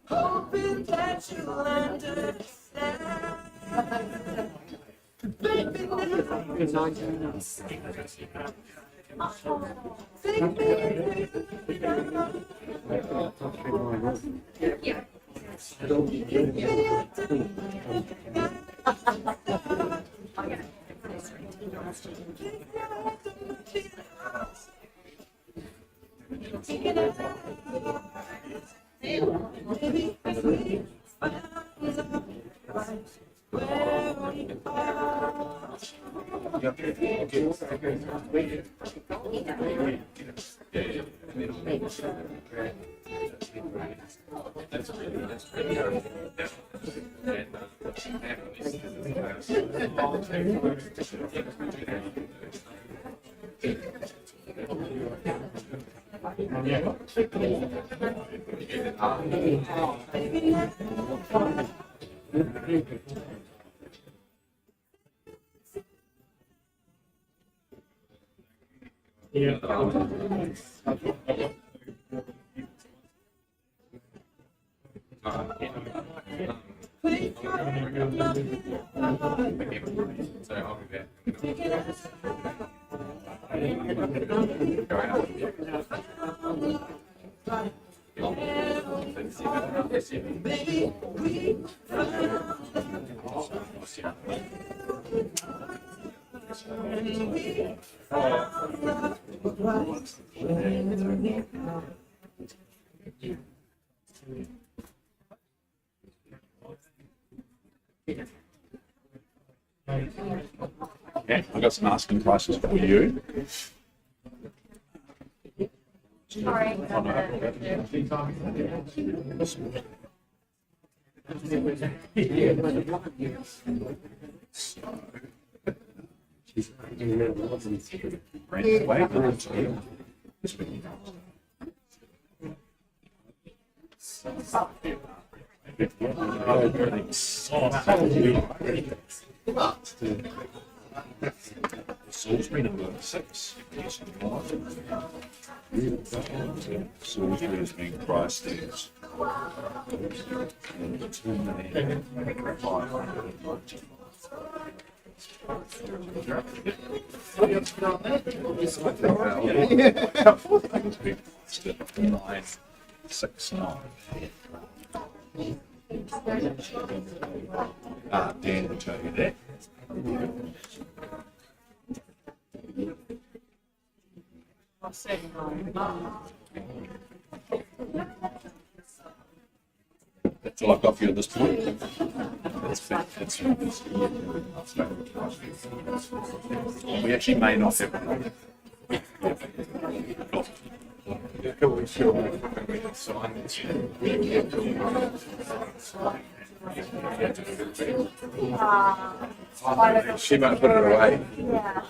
Hoping that you'll understand. Yeah, I've got some asking prices for you. Salisbury number 6. Salisbury is being priced as Dan will tell you that. That's all I've got for you at this point. We actually may not have one. She might put it away. Yeah.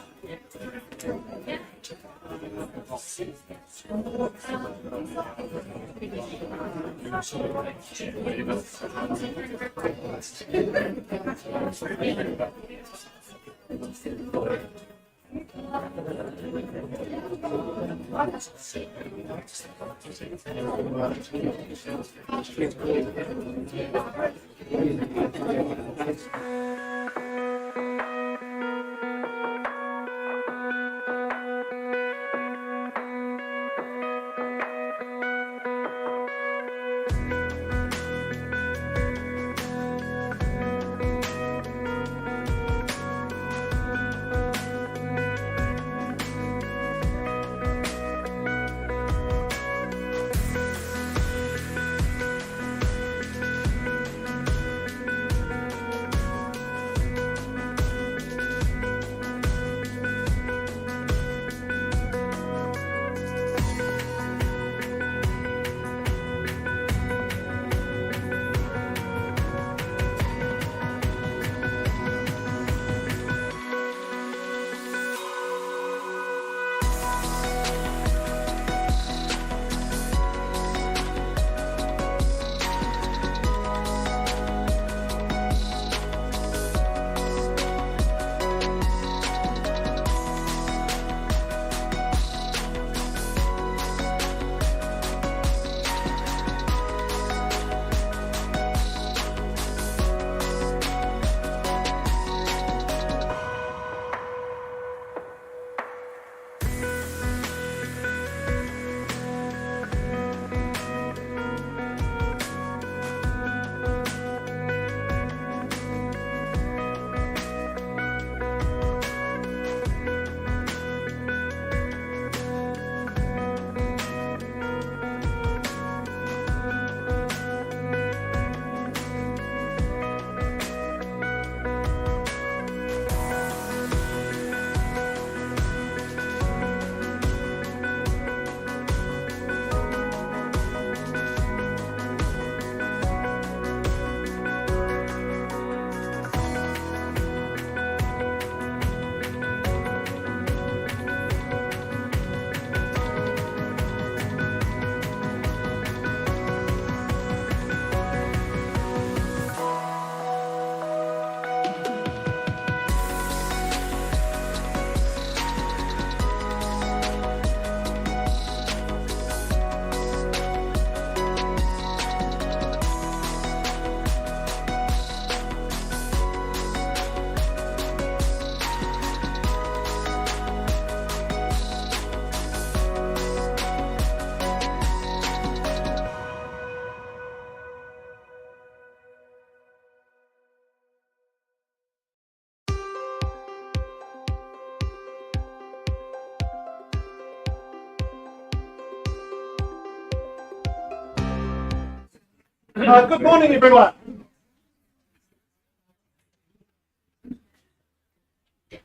Good morning, everyone.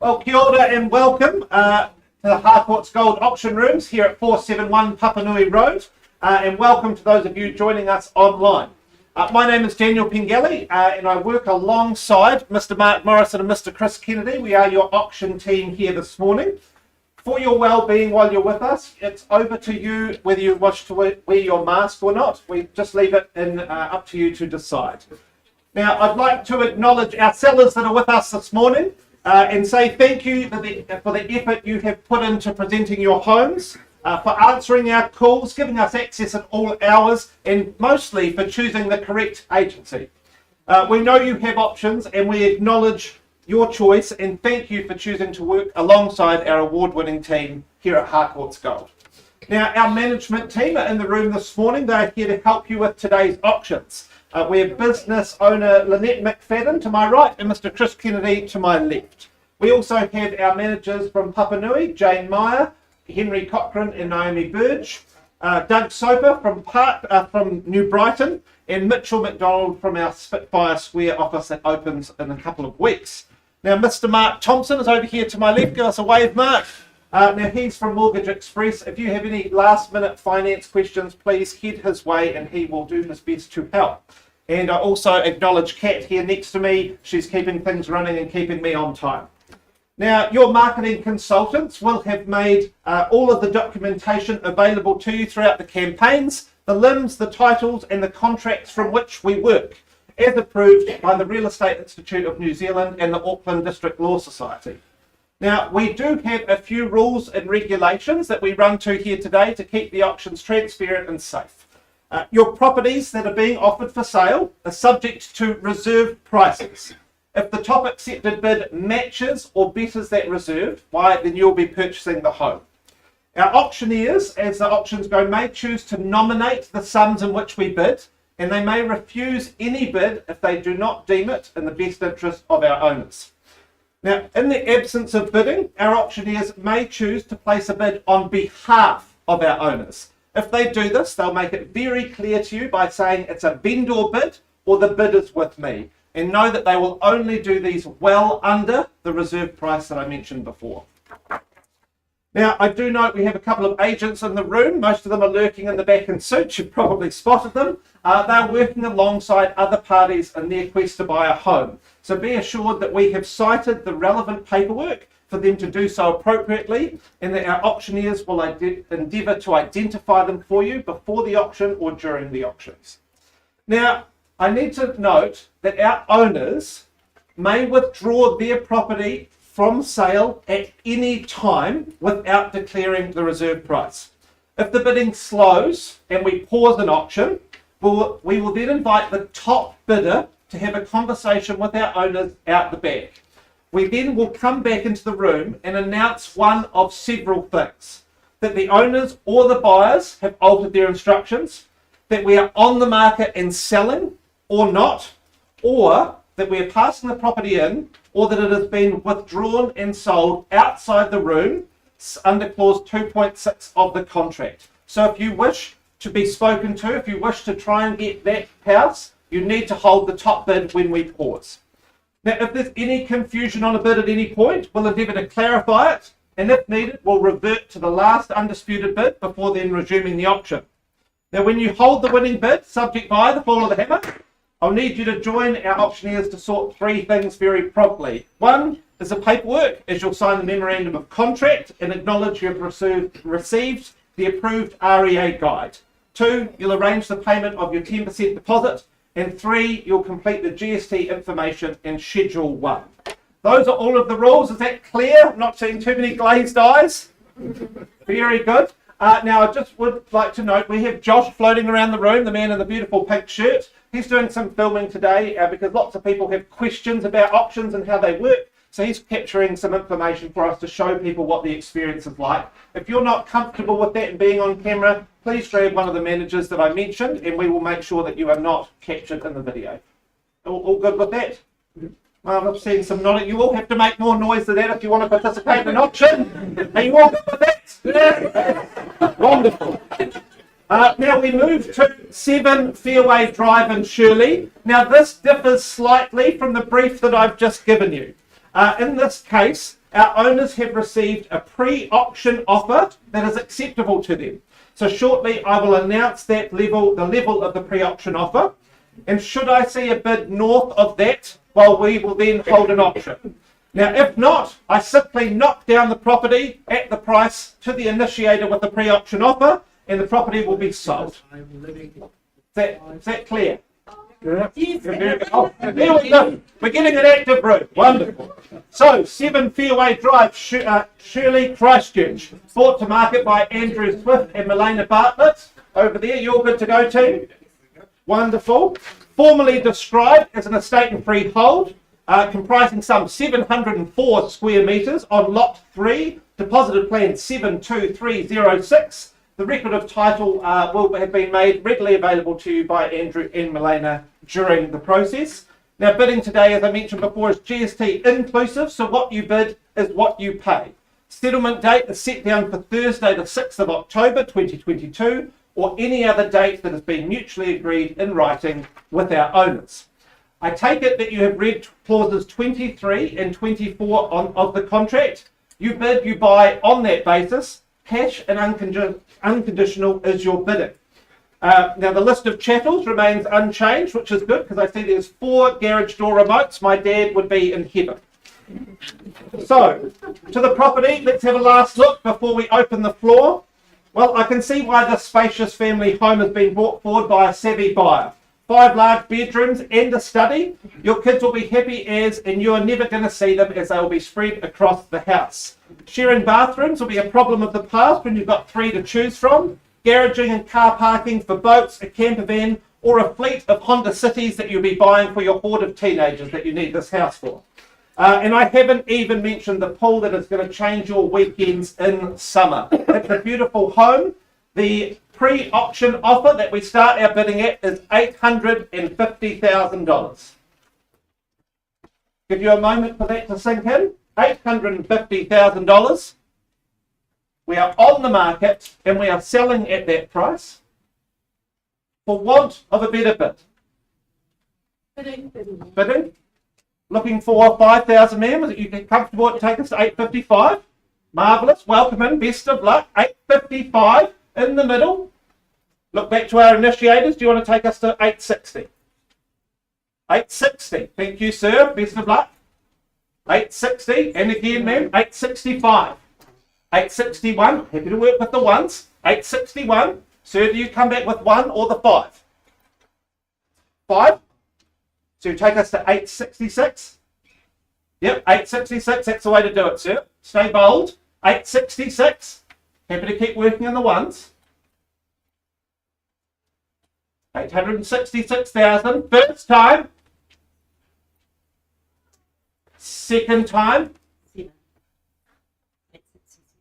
Well, kia ora and welcome to the Harcourts Gold Auction Rooms here at 471 Papanui Road, and welcome to those of you joining us online. My name is Daniel Pengelly, and I work alongside Mr. Mark Morrison and Mr. Chris Kennedy. We are your auction team here this morning. For your well-being while you're with us, it's over to you whether you wish to wear your mask or not. We just leave it up to you to decide. Now, I'd like to acknowledge our sellers that are with us this morning and say thank you for the effort you have put into presenting your homes, for answering our calls, giving us access at all hours, and mostly for choosing the correct agency. We know you have options and we acknowledge your choice, and thank you for choosing to work alongside our award-winning team here at Harcourts Gold. Now, our management team are in the room this morning. They're here to help you with today's auctions. We have business owner Lynette McFadden to my right and Mr. Chris Kennedy to my left. We also have our managers from Papanui, Jane Meyer, Henry Cochrane and Naomi Burge, Doug Soper from New Brighton, and Mitchell McDonald from our Spitfire Square office that opens in a couple of weeks. Now, Mr. Mark Thompson is over here to my left. Give us a wave, Mark. Now, he's from Mortgage Express. If you have any last-minute finance questions, please head his way and he will do his best to help. And I also acknowledge Kat here next to me. She's keeping things running and keeping me on time. Now, your marketing consultants will have made all of the documentation available to you throughout the campaigns, the limbs, the titles, and the contracts from which we work, as approved by the Real Estate Institute of New Zealand and the Auckland District Law Society. Now, we do have a few rules and regulations that we run to here today to keep the auctions transparent and safe. Your properties that are being offered for sale are subject to reserve prices. If the top accepted bid matches or betters that reserved, then you'll be purchasing the home. Our auctioneers, as the auctions go, may choose to nominate the sums in which we bid, and they may refuse any bid if they do not deem it in the best interest of our owners. Now, in the absence of bidding, our auctioneers may choose to place a bid on behalf of our owners. If they do this, they'll make it very clear to you by saying it's a vendor bid or the bid is with me, and know that they will only do these well under the reserve price that I mentioned before. Now, I do note we have a couple of agents in the room. Most of them are lurking in the back in suits. You've probably spotted them. They're working alongside other parties in their quest to buy a home. So be assured that we have cited the relevant paperwork for them to do so appropriately, and that our auctioneers will endeavour to identify them for you before the auction or during the auctions. Now, I need to note that our owners may withdraw their property from sale at any time without declaring the reserve price. If the bidding slows and we pause an auction, we will then invite the top bidder to have a conversation with our owners out the back. We then will come back into the room and announce one of several things: that the owners or the buyers have altered their instructions, that we are on the market and selling or not, or that we are passing the property in, or that it has been withdrawn and sold outside the room under clause 2.6 of the contract. So if you wish to be spoken to, if you wish to try and get that house, you need to hold the top bid when we pause. Now, if there's any confusion on a bid at any point, we'll endeavour to clarify it, and if needed, we'll revert to the last undisputed bid before then resuming the auction. Now, when you hold the winning bid, subject by the fall of the hammer, I'll need you to join our auctioneers to sort three things very promptly. One is the paperwork, as you'll sign the memorandum of contract and acknowledge you've received the approved REA guide. Two, you'll arrange the payment of your 10% deposit. And three, you'll complete the GST information in Schedule 1. Those are all of the rules. Is that clear? I'm not seeing too many glazed eyes. Very good. Now, I just would like to note, we have Josh floating around the room, the man in the beautiful pink shirt. He's doing some filming today because lots of people have questions about auctions and how they work. So he's capturing some information for us to show people what the experience is like. If you're not comfortable with that and being on camera, please grab one of the managers that I mentioned and we will make sure that you are not captured in the video. All good with that? I'm seeing some nodding. You all have to make more noise than that if you want to participate in an auction. Are you all good with that? Yeah. Wonderful. Now we move to 7 Fairway Drive in Shirley. Now this differs slightly from the brief that I've just given you. In this case, our owners have received a pre-auction offer that is acceptable to them. So shortly I will announce the level of the pre-auction offer. And should I see a bid north of that, well, we will then hold an auction. Now, if not, I simply knock down the property at the price to the initiator with the pre-auction offer, and the property will be sold. Is that clear? Yeah. Oh, there we go. We're getting an active route. Wonderful. So, 7 Fairway Drive, Shirley, Christchurch. Brought to market by Andrew Swift and Milena Bartlett. Over there, you're good to go, team? Wonderful. Formally described as an estate and freehold, comprising some 704 square metres on Lot 3, deposited plan 72306. The record of title will have been made readily available to you by Andrew and Milena during the process. Now, bidding today, as I mentioned before, is GST inclusive, so what you bid is what you pay. Settlement date is set down for Thursday, the 6th of October 2022, or any other date that has been mutually agreed in writing with our owners. I take it that you have read clauses 23 and 24 of the contract. You bid, you buy on that basis. Cash and unconditional is your bidding. Now the list of chattels remains unchanged, which is good because I see there's 4 garage door remotes. My dad would be in heaven. So, to the property, let's have a last look before we open the floor. Well, I can see why this spacious family home has been brought forward by a savvy buyer. 5 large bedrooms and a study. Your kids will be happy as, and you are never going to see them as they will be spread across the house. Sharing bathrooms will be a problem of the past when you've got 3 to choose from. Garaging and car parking for boats, a camper van, or a fleet of Honda Cities that you'll be buying for your horde of teenagers that you need this house for. And I haven't even mentioned the pool that is going to change your weekends in summer. It's a beautiful home. The pre-auction offer that we start our bidding at is $850,000. Give you a moment for that to sink in. $850,000. We are on the market and we are selling at that price for want of a better bid. Bidding. Looking for 5,000, ma'am. Is you get comfortable to take us to 855? Marvellous. Welcome in. Best of luck. 855 in the middle. Look back to our initiators. Do you want to take us to 860? 860. Thank you, sir. Best of luck. 860. And again, ma'am, 865. 861. Happy to work with the ones. 861. Sir, do you come back with 1 or the 5? 5? So you take us to 866. Yep, 866. That's the way to do it, sir. Stay bold. 866. Happy to keep working on the ones. 866,000. First time. Second time.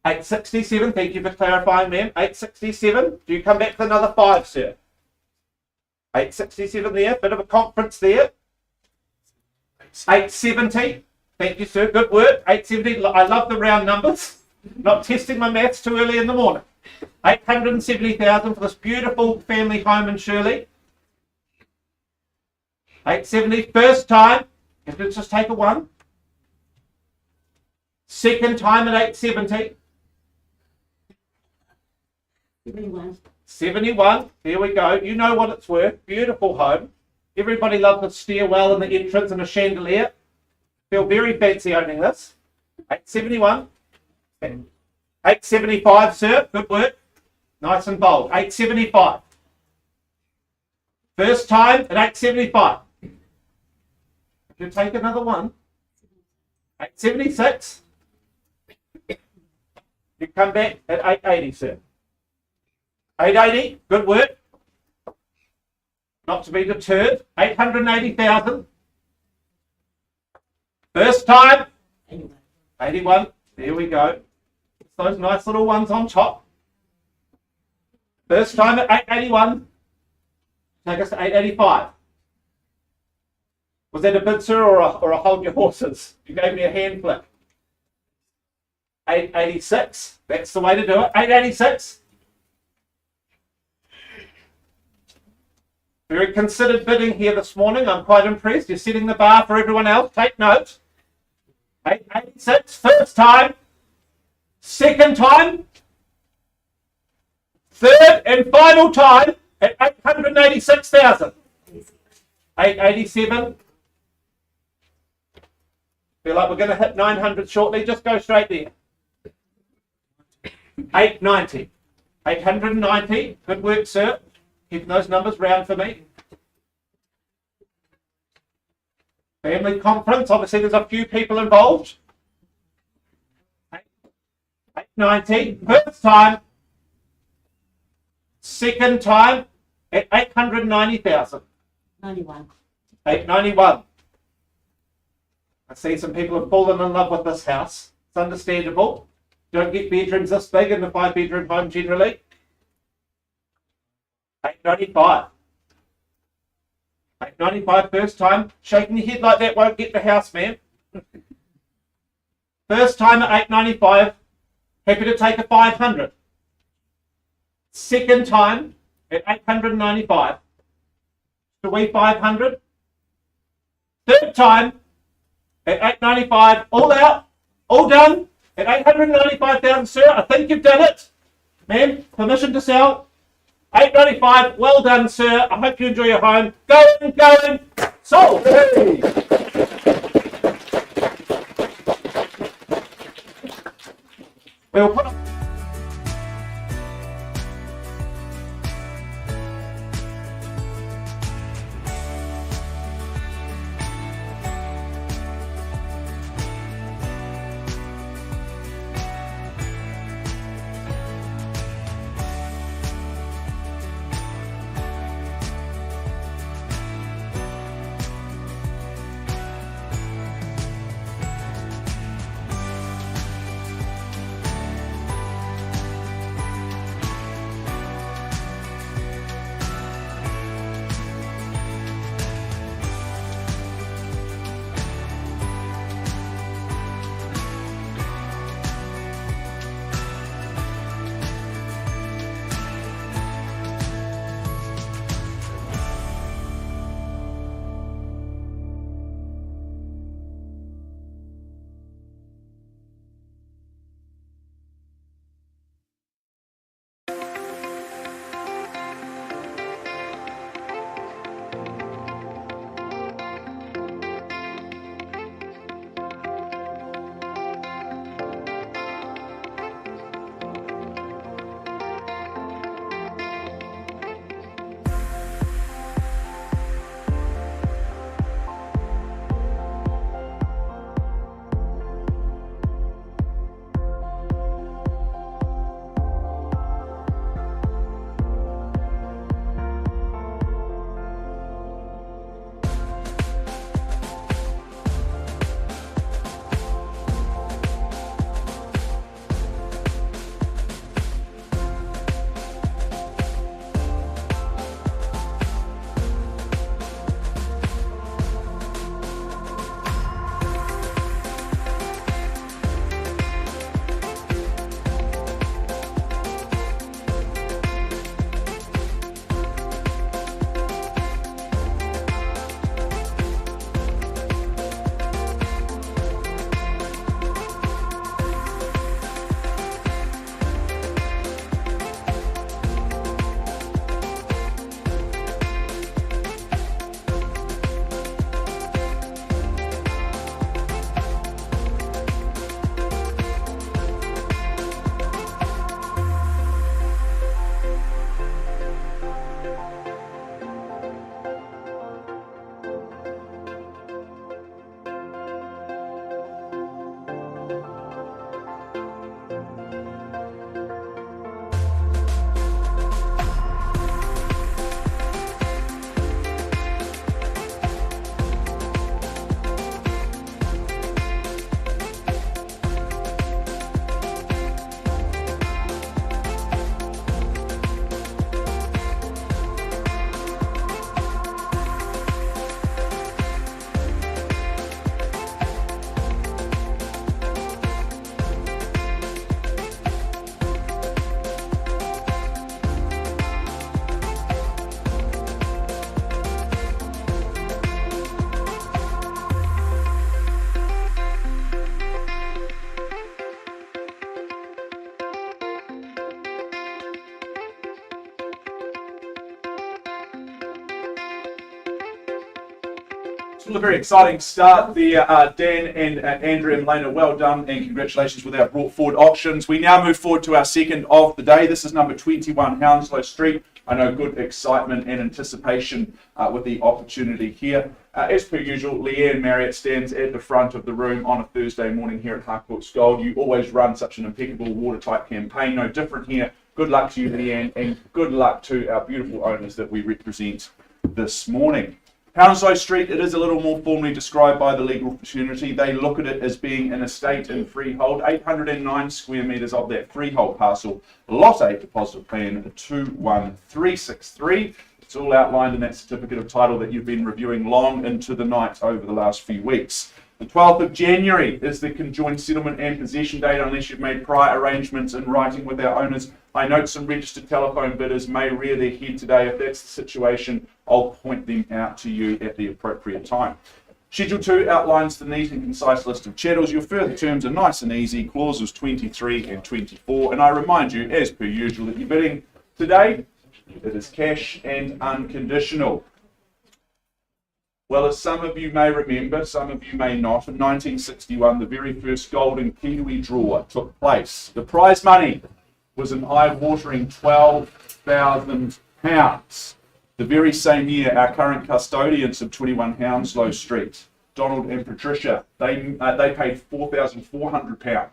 867. Thank you for clarifying, ma'am. 867. Do you come back with another 5, sir? 867 there. Bit of a conference there. 870. Thank you, sir. Good work. 870. I love the round numbers. Not testing my maths too early in the morning. 870,000 for this beautiful family home in Shirley. 870. First time. Let's just take a 1. Second time at 870. 71. There we go. You know what it's worth. Beautiful home. Everybody loves the stairwell and the entrance and the chandelier. Feel very fancy owning this. 871. 875, sir. Good work. Nice and bold. 875. First time at 875. If you take another 1. 876. You come back at 880, sir. 880. Good work. Not to be deterred. 880,000. First time. 81. There we go. It's those nice little ones on top. First time at 881. Take us to 885. Was that a bid, sir, or a hold your horses? You gave me a hand flick. 886. That's the way to do it. 886. Very considered bidding here this morning. I'm quite impressed. You're setting the bar for everyone else. Take note. 886, first time. Second time. Third and final time at 886,000. 887. Feel like we're going to hit 900 shortly. Just go straight there. 890. 890. Good work, sir. Keeping those numbers round for me. Family conference. Obviously, there's a few people involved. 890. First time. Second time at 890,000. 91. 891. I see some people have fallen in love with this house. It's understandable. Don't get bedrooms this big in the 5-bedroom home generally. 895. 895 first time. Shaking your head like that won't get the house, man. First time at 895. Happy to take a 500. Second time at 895. To we 500. Third time at 895. All out. All done. At 895,000, sir. I think you've done it. Ma'am, permission to sell. 895. Well done, sir. I hope you enjoy your home. Going. Sold. Hey! We'll put Well, a very exciting start there, Dan and Andrew and Lena. Well done and congratulations with our brought forward auctions. We now move forward to our second of the day. This is number 21 Hounslow Street. I know good excitement and anticipation with the opportunity here. As per usual, Leanne Marriott stands at the front of the room on a Thursday morning here at Harcourts Gold. You always run such an impeccable watertight campaign. No different here. Good luck to you, Leanne, and good luck to our beautiful owners that we represent this morning. Hounslow Street, it is a little more formally described by the legal fraternity. They look at it as being an estate in freehold, 809 square metres of that freehold parcel, Lot 8 deposit plan 21363. It's all outlined in that certificate of title that you've been reviewing long into the night over the last few weeks. The 12th of January is the conjoined settlement and possession date unless you've made prior arrangements in writing with our owners. I note some registered telephone bidders may rear their head today. If that's the situation, I'll point them out to you at the appropriate time. Schedule 2 outlines the neat and concise list of chattels. Your further terms are nice and easy, clauses 23 and 24. And I remind you, as per usual, that you're bidding today, it is cash and unconditional. Well, as some of you may remember, some of you may not, in 1961, the very first golden Kiwi draw took place. The prize money was an eye-watering £12,000. The very same year, our current custodians of 21 Hounslow Street, Donald and Patricia, they paid £4,400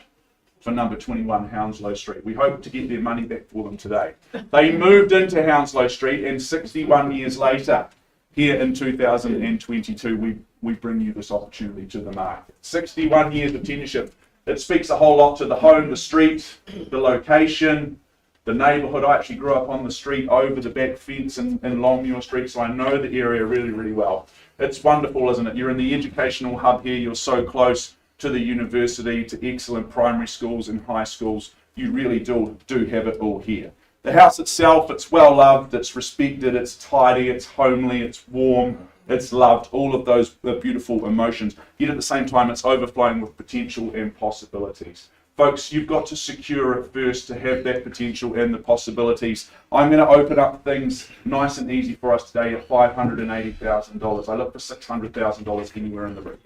for number 21 Hounslow Street. We hope to get their money back for them today. They moved into Hounslow Street, and 61 years later, here in 2022, we bring you this opportunity to the market. 61 years of tenureship. It speaks a whole lot to the home, the street, the location, the neighbourhood. I actually grew up on the street over the back fence in Longmuir Street, so I know the area really, really well. It's wonderful, isn't it? You're in the educational hub here. You're so close to the university, to excellent primary schools and high schools. You really do have it all here. The house itself, it's well loved, it's respected, it's tidy, it's homely, it's warm, it's loved, all of those beautiful emotions. Yet at the same time, it's overflowing with potential and possibilities. Folks, you've got to secure it first to have that potential and the possibilities. I'm going to open up things nice and easy for us today at $580,000. I look for $600,000 anywhere in the room.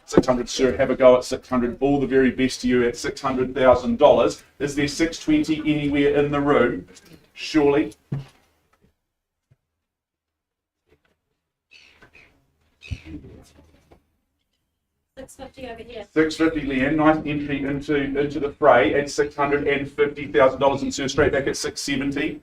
600, sir, have a go at 600. All the very best to you at $600,000. Is there 620 anywhere in the room? Surely. $650 over here. 650, Leanne. Nice entry into the fray at $650,000, and sir, straight back at 670.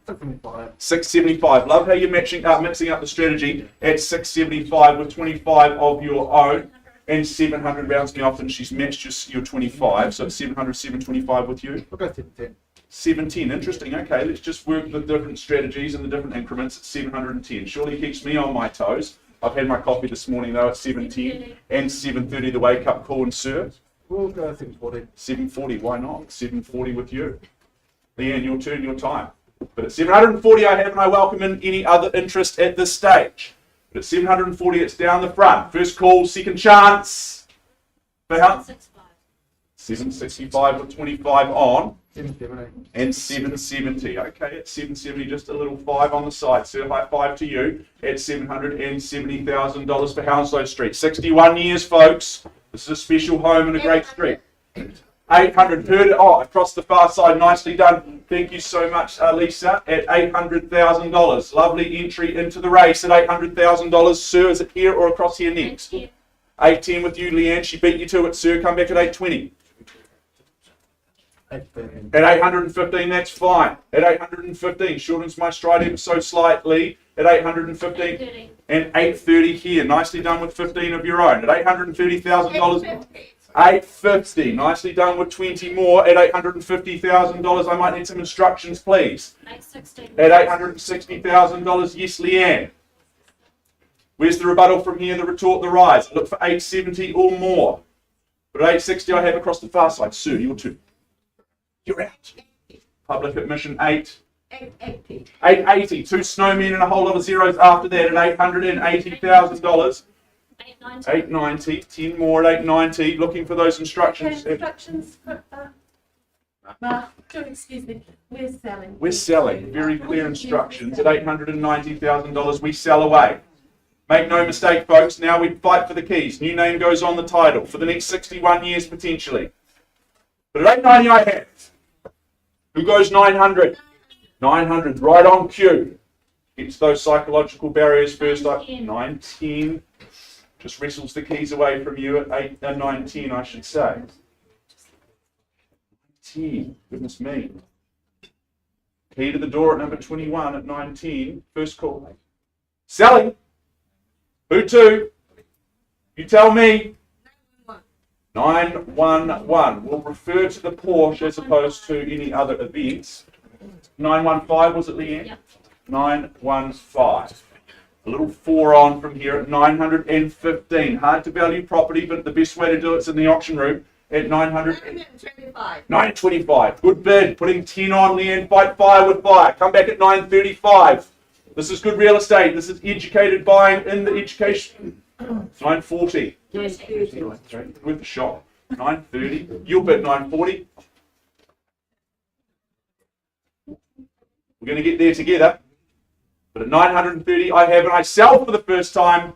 675. Love how you're mixing up the strategy at 675 with 25 of your own. And 700 rounds me off, and she's matched your 25, so it's 700, 725 with you. I'll go 710. 710, interesting. Okay, let's just work the different strategies and the different increments at 710. Surely keeps me on my toes. I've had my coffee this morning though at 710 and 730 the wake up call and serve. We'll go 740. 740, why not? 740 with you. Leanne, your turn, your time. But at 740 I have, and I welcome in any other interest at this stage. But at 740, it's down the front. First call, second chance. For how? 765 with 25 on. 770. And 770. Okay, at 770, just a little 5 on the side. So high 5 to you at $770,000 for Hounslow Street. 61 years, folks. This is a special home and a great street. 800, heard it, across the far side, nicely done. Thank you so much, Lisa, at $800,000. Lovely entry into the race at $800,000. Sir, is it here or across here next? 810 with you, Leanne. She beat you to it, sir. Come back at 820. 815. At 815, that's fine. At 815, shortens my stride ever so slightly. At 815 and 830 here. Nicely done with 15 of your own. At $830,000. 850, nicely done with 20 more at $850,000. I might need some instructions, please. 860. At $860,000, yes, Leanne. Where's the rebuttal from here? The retort, the rise. I look for 870 or more. But at 860, I have across the far side. Sue, you're two. You're out. Public admission 880. 880. 2 snowmen and a whole lot of zeros after that at $880,000. 890. 890, 10 more at 890, looking for those instructions. Instructions, excuse me, we're selling. We're selling, very clear instructions at $890,000, we sell away. Make no mistake, folks, now we fight for the keys. New name goes on the title for the next 61 years, potentially. But at 890 I have. Who goes 900? 900, right on cue. Gets those psychological barriers first up. 910. Just wrestles the keys away from you at 910, I should say. 10, goodness me. Key to the door at number 21 at 910. First call. Sally. Who to? You tell me. 911. We'll refer to the Porsche as opposed to any other events. 915 was it, Leanne? Yep. 915. A little 4 on from here at 915. Hard to value property, but the best way to do it's in the auction room at 925. 925. Good bid. Putting 10 on, Leanne. Fight fire with fire. Come back at 935. This is good real estate. This is educated buying in the education. 940. With the shop. 930. You'll bid 940. We're going to get there together. But at 930, I have, and I sell for the first time.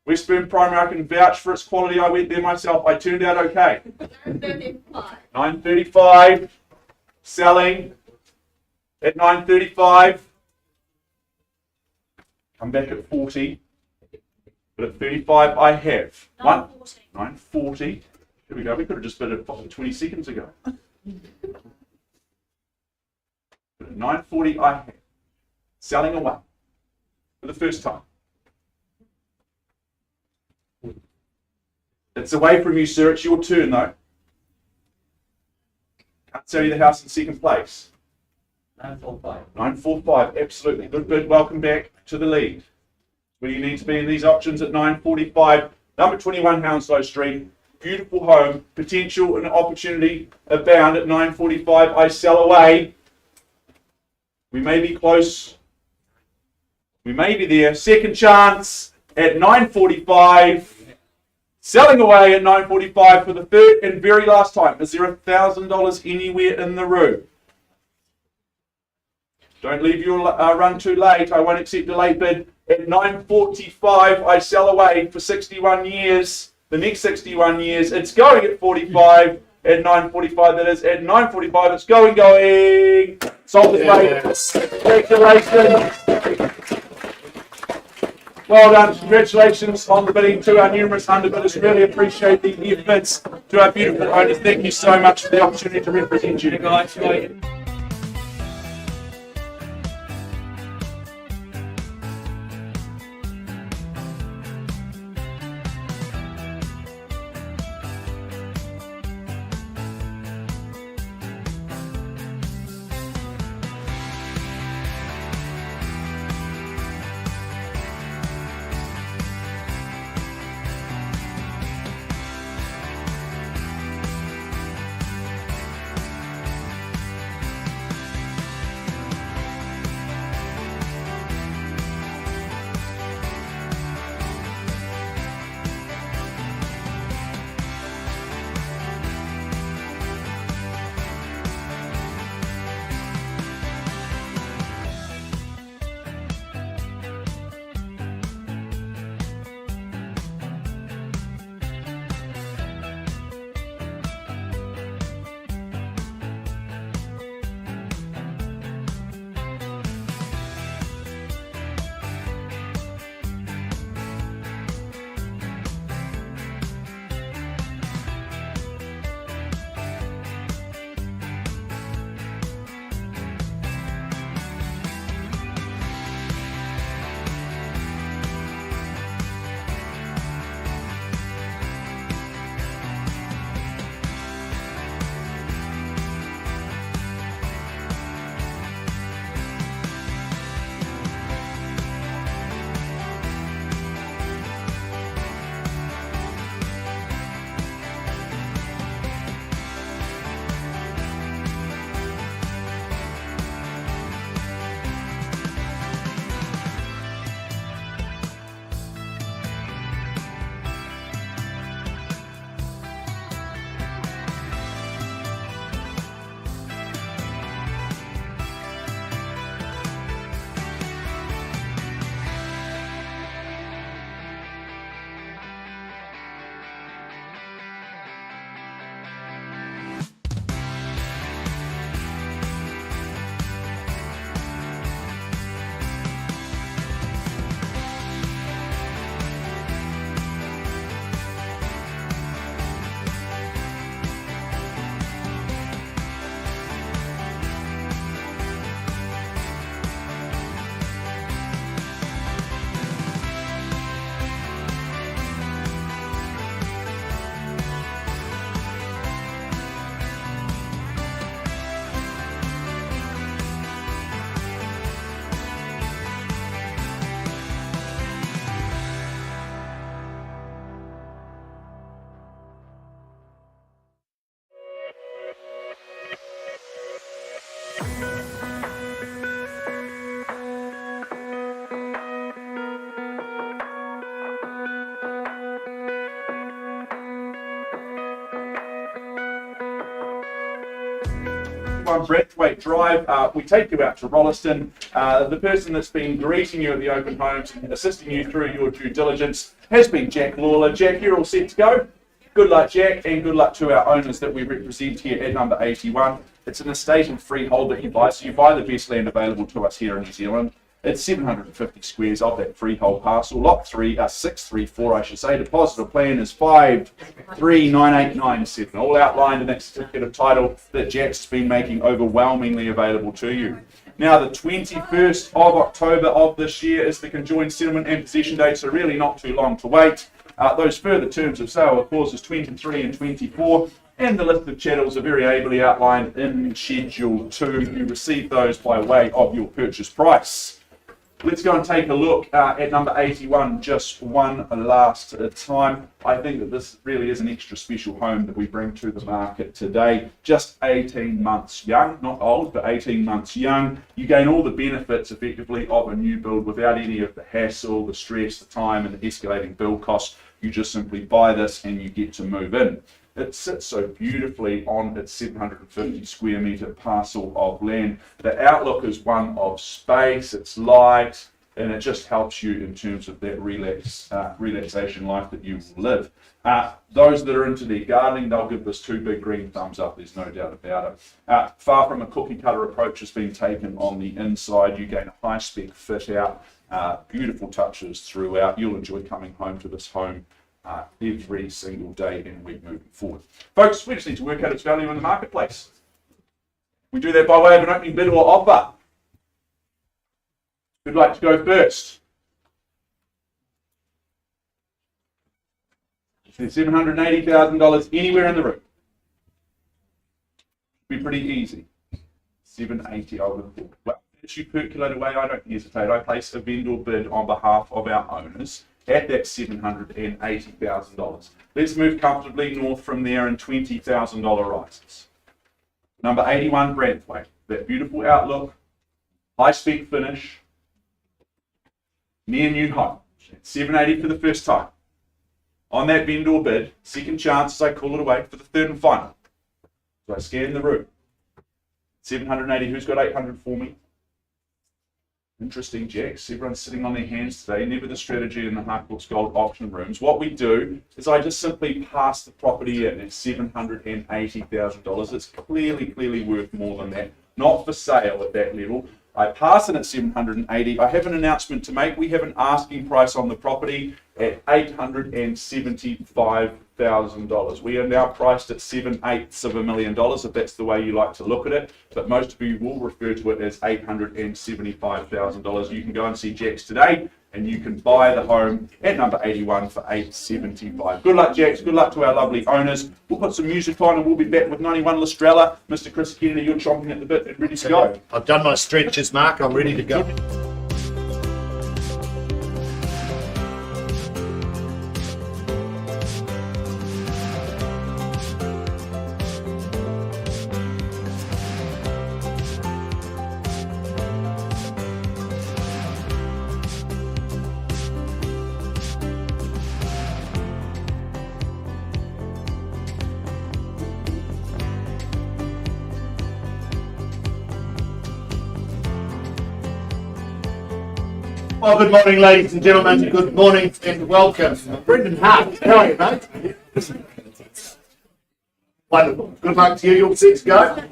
Westburn Primary, I can vouch for its quality. I went there myself. I turned out okay. 935. Selling at 935. Come back at 40. But at 35, I have. 940. 940. Here we go. We could have just bid it 20 seconds ago. But at 940, I have. Selling away for the first time. It's away from you, sir. It's your turn, though. Can't sell you the house in second place. 945. 945, absolutely. Good bid. Welcome back to the lead. Where you need to be in these options at 945. Number 21 Hounslow Street. Beautiful home. Potential and opportunity abound at 945. I sell away. We may be close. We may be there. Second chance at 945. Selling away at 945 for the third and very last time. Is there $1,000 anywhere in the room? Don't leave your run too late. I won't accept a late bid. At 945, I sell away for 61 years. The next 61 years, it's going at 45. At 945, that is. At 945, it's going. Sold it, mate. Congratulations. Well done. Congratulations on the bidding to our numerous underbidders. Really appreciate the efforts to our beautiful owners. Thank you so much for the opportunity to represent you guys. 81 Breathweight Drive. We take you out to Rolleston. The person that's been greeting you at the open homes and assisting you through your due diligence has been Jack Lawler. Jack, you're all set to go. Good luck, Jack, and good luck to our owners that we represent here at number 81. It's an estate and freehold that you buy, so you buy the best land available to us here in New Zealand. It's 750 squares of that freehold parcel. Lot 634, I should say. Deposit of plan is 539897. All outlined in that certificate of title that Jack's been making overwhelmingly available to you. Now, the 21st of October of this year is the conjoined settlement and possession date, so really not too long to wait. Those further terms of sale are clauses 23 and 24. And the list of chattels are very ably outlined in Schedule 2. You receive those by way of your purchase price. Let's go and take a look at number 81 just one last time. I think that this really is an extra special home that we bring to the market today. Just 18 months young, not old, but 18 months young. You gain all the benefits effectively of a new build without any of the hassle, the stress, the time, and the escalating build costs. You just simply buy this and you get to move in. It sits so beautifully on its 750 square metre parcel of land. The outlook is one of space, it's light, and it just helps you in terms of that relaxation life that you will live. Those that are into their gardening, they'll give this 2 big green thumbs up, there's no doubt about it. Far from a cookie cutter approach has been taken on the inside. You gain a high spec fit out, beautiful touches throughout. You'll enjoy coming home to this home every single day and week moving forward. Folks, we just need to work out its value in the marketplace. We do that by way of an opening bid or offer. Who'd like to go first? There's $780,000 anywhere in the room. Be pretty easy. 780, I would have thought. Well, as you percolate away, I don't hesitate. I place a vendor bid on behalf of our owners at that $780,000. Let's move comfortably north from there in $20,000 rises. Number 81 Breathweight, that beautiful outlook, high spec finish, near new home. $780 for the first time. On that vendor bid, second chance as I call it away for the third and final. So I scan the room. 780, who's got 800 for me? Interesting, Jacks. Everyone's sitting on their hands today. Never the strategy in the Harcourts Gold auction rooms. What we do is I just simply pass the property in at $780,000. It's clearly worth more than that. Not for sale at that level. I pass it at 780. I have an announcement to make. We have an asking price on the property at $875,000. We are now priced at 7/8 of $1 million, if that's the way you like to look at it. But most of you will refer to it as $875,000. You can go and see Jax today, and you can buy the home at number 81 for $875,000. Good luck, Jax. Good luck to our lovely owners. We'll put some music on, and we'll be back with 91 Lestrella. Mr. Chris Kennedy, you're chomping at the bit and ready to go. I've done my stretches, Mark. I'm ready to go. Well, good morning, ladies and gentlemen. Good morning and welcome. Brendan Hart, how are you, mate? Wonderful. Good luck to you. You're set to go.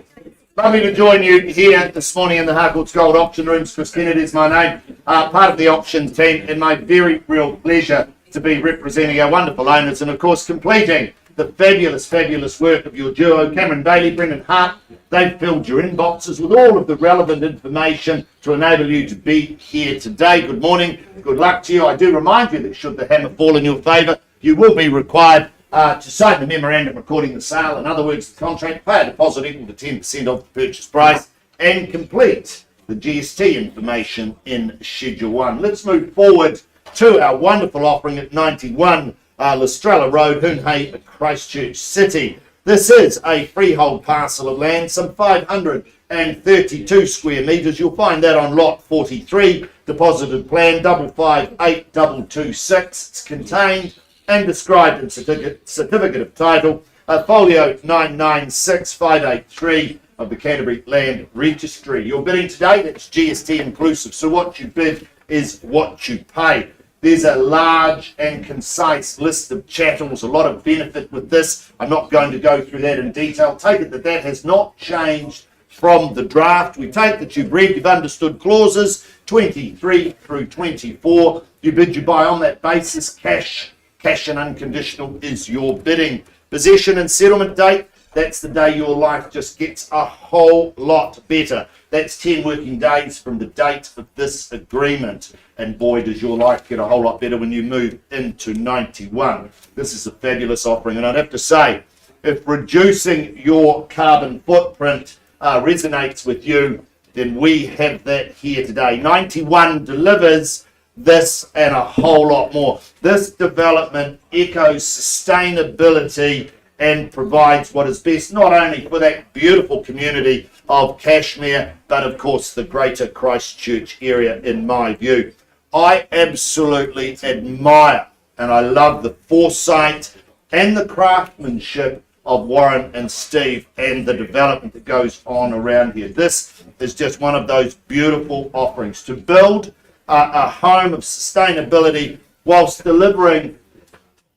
Lovely to join you here this morning in the Harcourts Gold Auction Rooms. Chris Kennedy is my name, part of the auction team, and my very real pleasure to be representing our wonderful owners and, of course, completing the fabulous work of your duo, Cameron Bailey, Brendan Hart. They've filled your inboxes with all of the relevant information to enable you to be here today. Good morning, good luck to you. I do remind you that should the hammer fall in your favour, you will be required to sign the memorandum recording the sale. In other words, the contract, pay a deposit equal to 10% of the purchase price, and complete the GST information in Schedule 1. Let's move forward to our wonderful offering at 91 Lestrella Road, Hoonhay, Christchurch City. This is a freehold parcel of land, some 532 square metres. You'll find that on lot 43, deposited plan 558226. It's contained and described in certificate of title, folio 996583, of the Canterbury Land Registry. Your bidding today, that's GST inclusive. So what you bid is what you pay. There's a large and concise list of chattels, a lot of benefit with this. I'm not going to go through that in detail. Take it that that has not changed from the draft. We take that you've read, you've understood clauses 23 through 24. You bid, you buy on that basis. Cash and unconditional is your bidding. Possession and settlement date, that's the day your life just gets a whole lot better. That's 10 working days from the date of this agreement. And boy, does your life get a whole lot better when you move into 91. This is a fabulous offering. And I'd have to say, if reducing your carbon footprint resonates with you, then we have that here today. 91 delivers this and a whole lot more. This development echoes sustainability and provides what is best not only for that beautiful community of Cashmere, but of course the greater Christchurch area in my view. I absolutely admire and I love the foresight and the craftsmanship of Warren and Steve and the development that goes on around here. This is just one of those beautiful offerings to build a home of sustainability whilst delivering,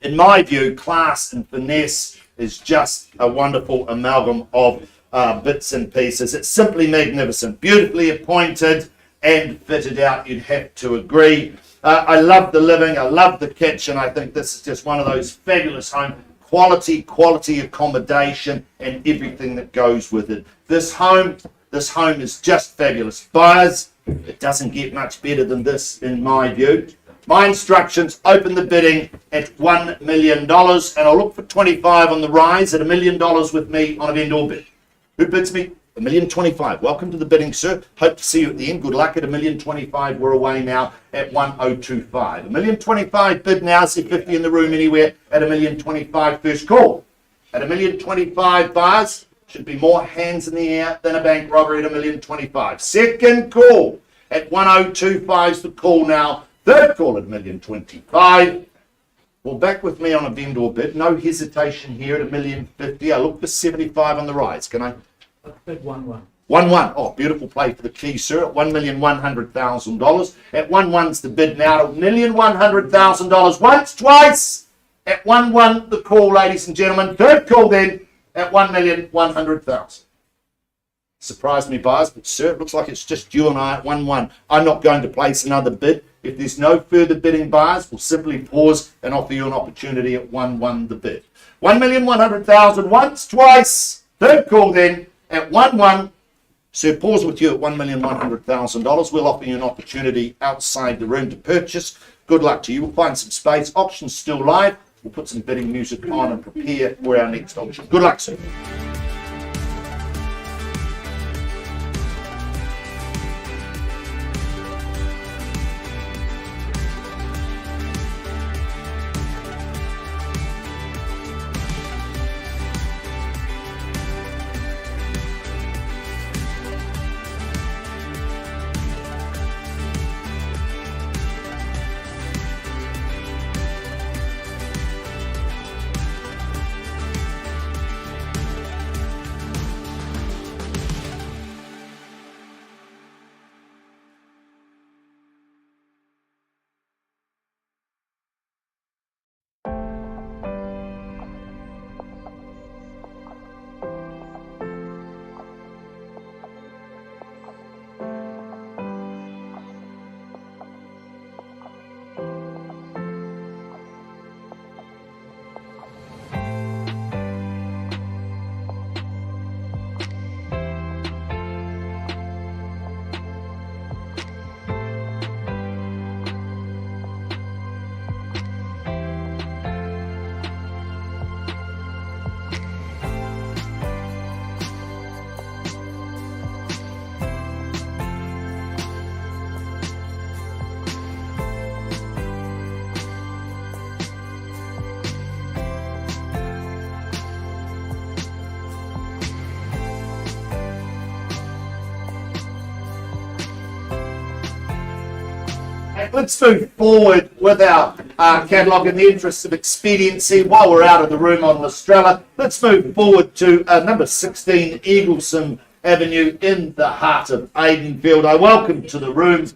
in my view, class and finesse is just a wonderful amalgam of bits and pieces. It's simply magnificent, beautifully appointed and fitted out, you'd have to agree. I love the living, I love the kitchen. I think this is just one of those fabulous homes. Quality accommodation and everything that goes with it. This home is just fabulous. Buyers, it doesn't get much better than this in my view. My instructions, open the bidding at $1 million and I'll look for 25 on the rise at $1 million with me on a vendor bid. Who bids me? $1,025,000. Welcome to the bidding, sir. Hope to see you at the end. Good luck at $1,025,000. We're away now at $1,025,000. $1,025,000 bid now. See 50 in the room anywhere at $1,025,000. First call at $1,025,000. Buyers, should be more hands in the air than a bank robbery at $1,025,000. Second call at $1,025,000 is the call now. Third call at $1,025,000. Well, back with me on a vendor bid. No hesitation here at $1,050,000. I look for 75 on the rise. Can I? Bid 1-1. 1-1. Oh, beautiful play for the key, sir. At $1,100,000. At 1-1's the bid now. $1,100,000. Once, twice. At 1-1, the call, ladies and gentlemen. Third call then at $1,100,000. Surprised me, buyers, but sir, it looks like it's just you and I at 1-1. I'm not going to place another bid. If there's no further bidding, buyers, we'll simply pause and offer you an opportunity at 1-1 the bid. $1,100,000 once, twice. Third call then at 1-1. Sir, pause with you at $1,100,000. We'll offer you an opportunity outside the room to purchase. Good luck to you. We'll find some space. Auction's still live. We'll put some bidding music on and prepare for our next auction. Good luck, sir. Let's move forward with our catalogue in the interest of expediency while we're out of the room on Lestrella. Let's move forward to number 16, Eagleson Avenue in the heart of Aidenfield. I welcome to the room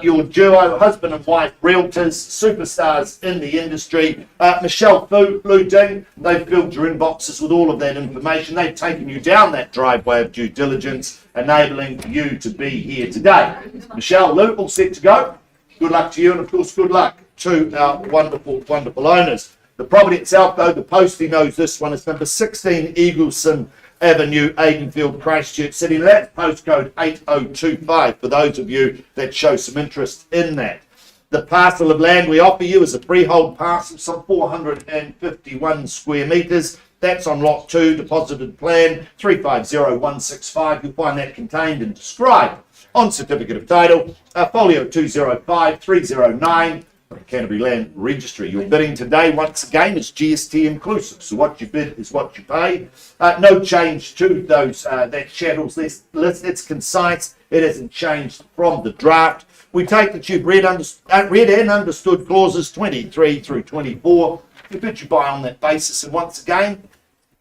your duo, husband and wife realtors, superstars in the industry, Michelle Fu, Lou Ding. They've filled your inboxes with all of that information. They've taken you down that driveway of due diligence, enabling you to be here today. Michelle, Lou, all set to go. Good luck to you, and of course, good luck to our wonderful, wonderful owners. The property itself, though, the postie knows this one. It's number 16 Eagleson Avenue, Aidenfield, Christchurch City. That's postcode 8025 for those of you that show some interest in that. The parcel of land we offer you is a freehold parcel, some 451 square metres. That's on lot 2, deposited plan 350165. You'll find that contained and described on certificate of title, folio 205309, Canterbury Land Registry. Your bidding today, once again, is GST inclusive. So what you bid is what you pay. No change to those that chattels list. It's concise. It hasn't changed from the draft. We take that you've read and understood clauses 23 through 24. We bid you buy on that basis, and once again,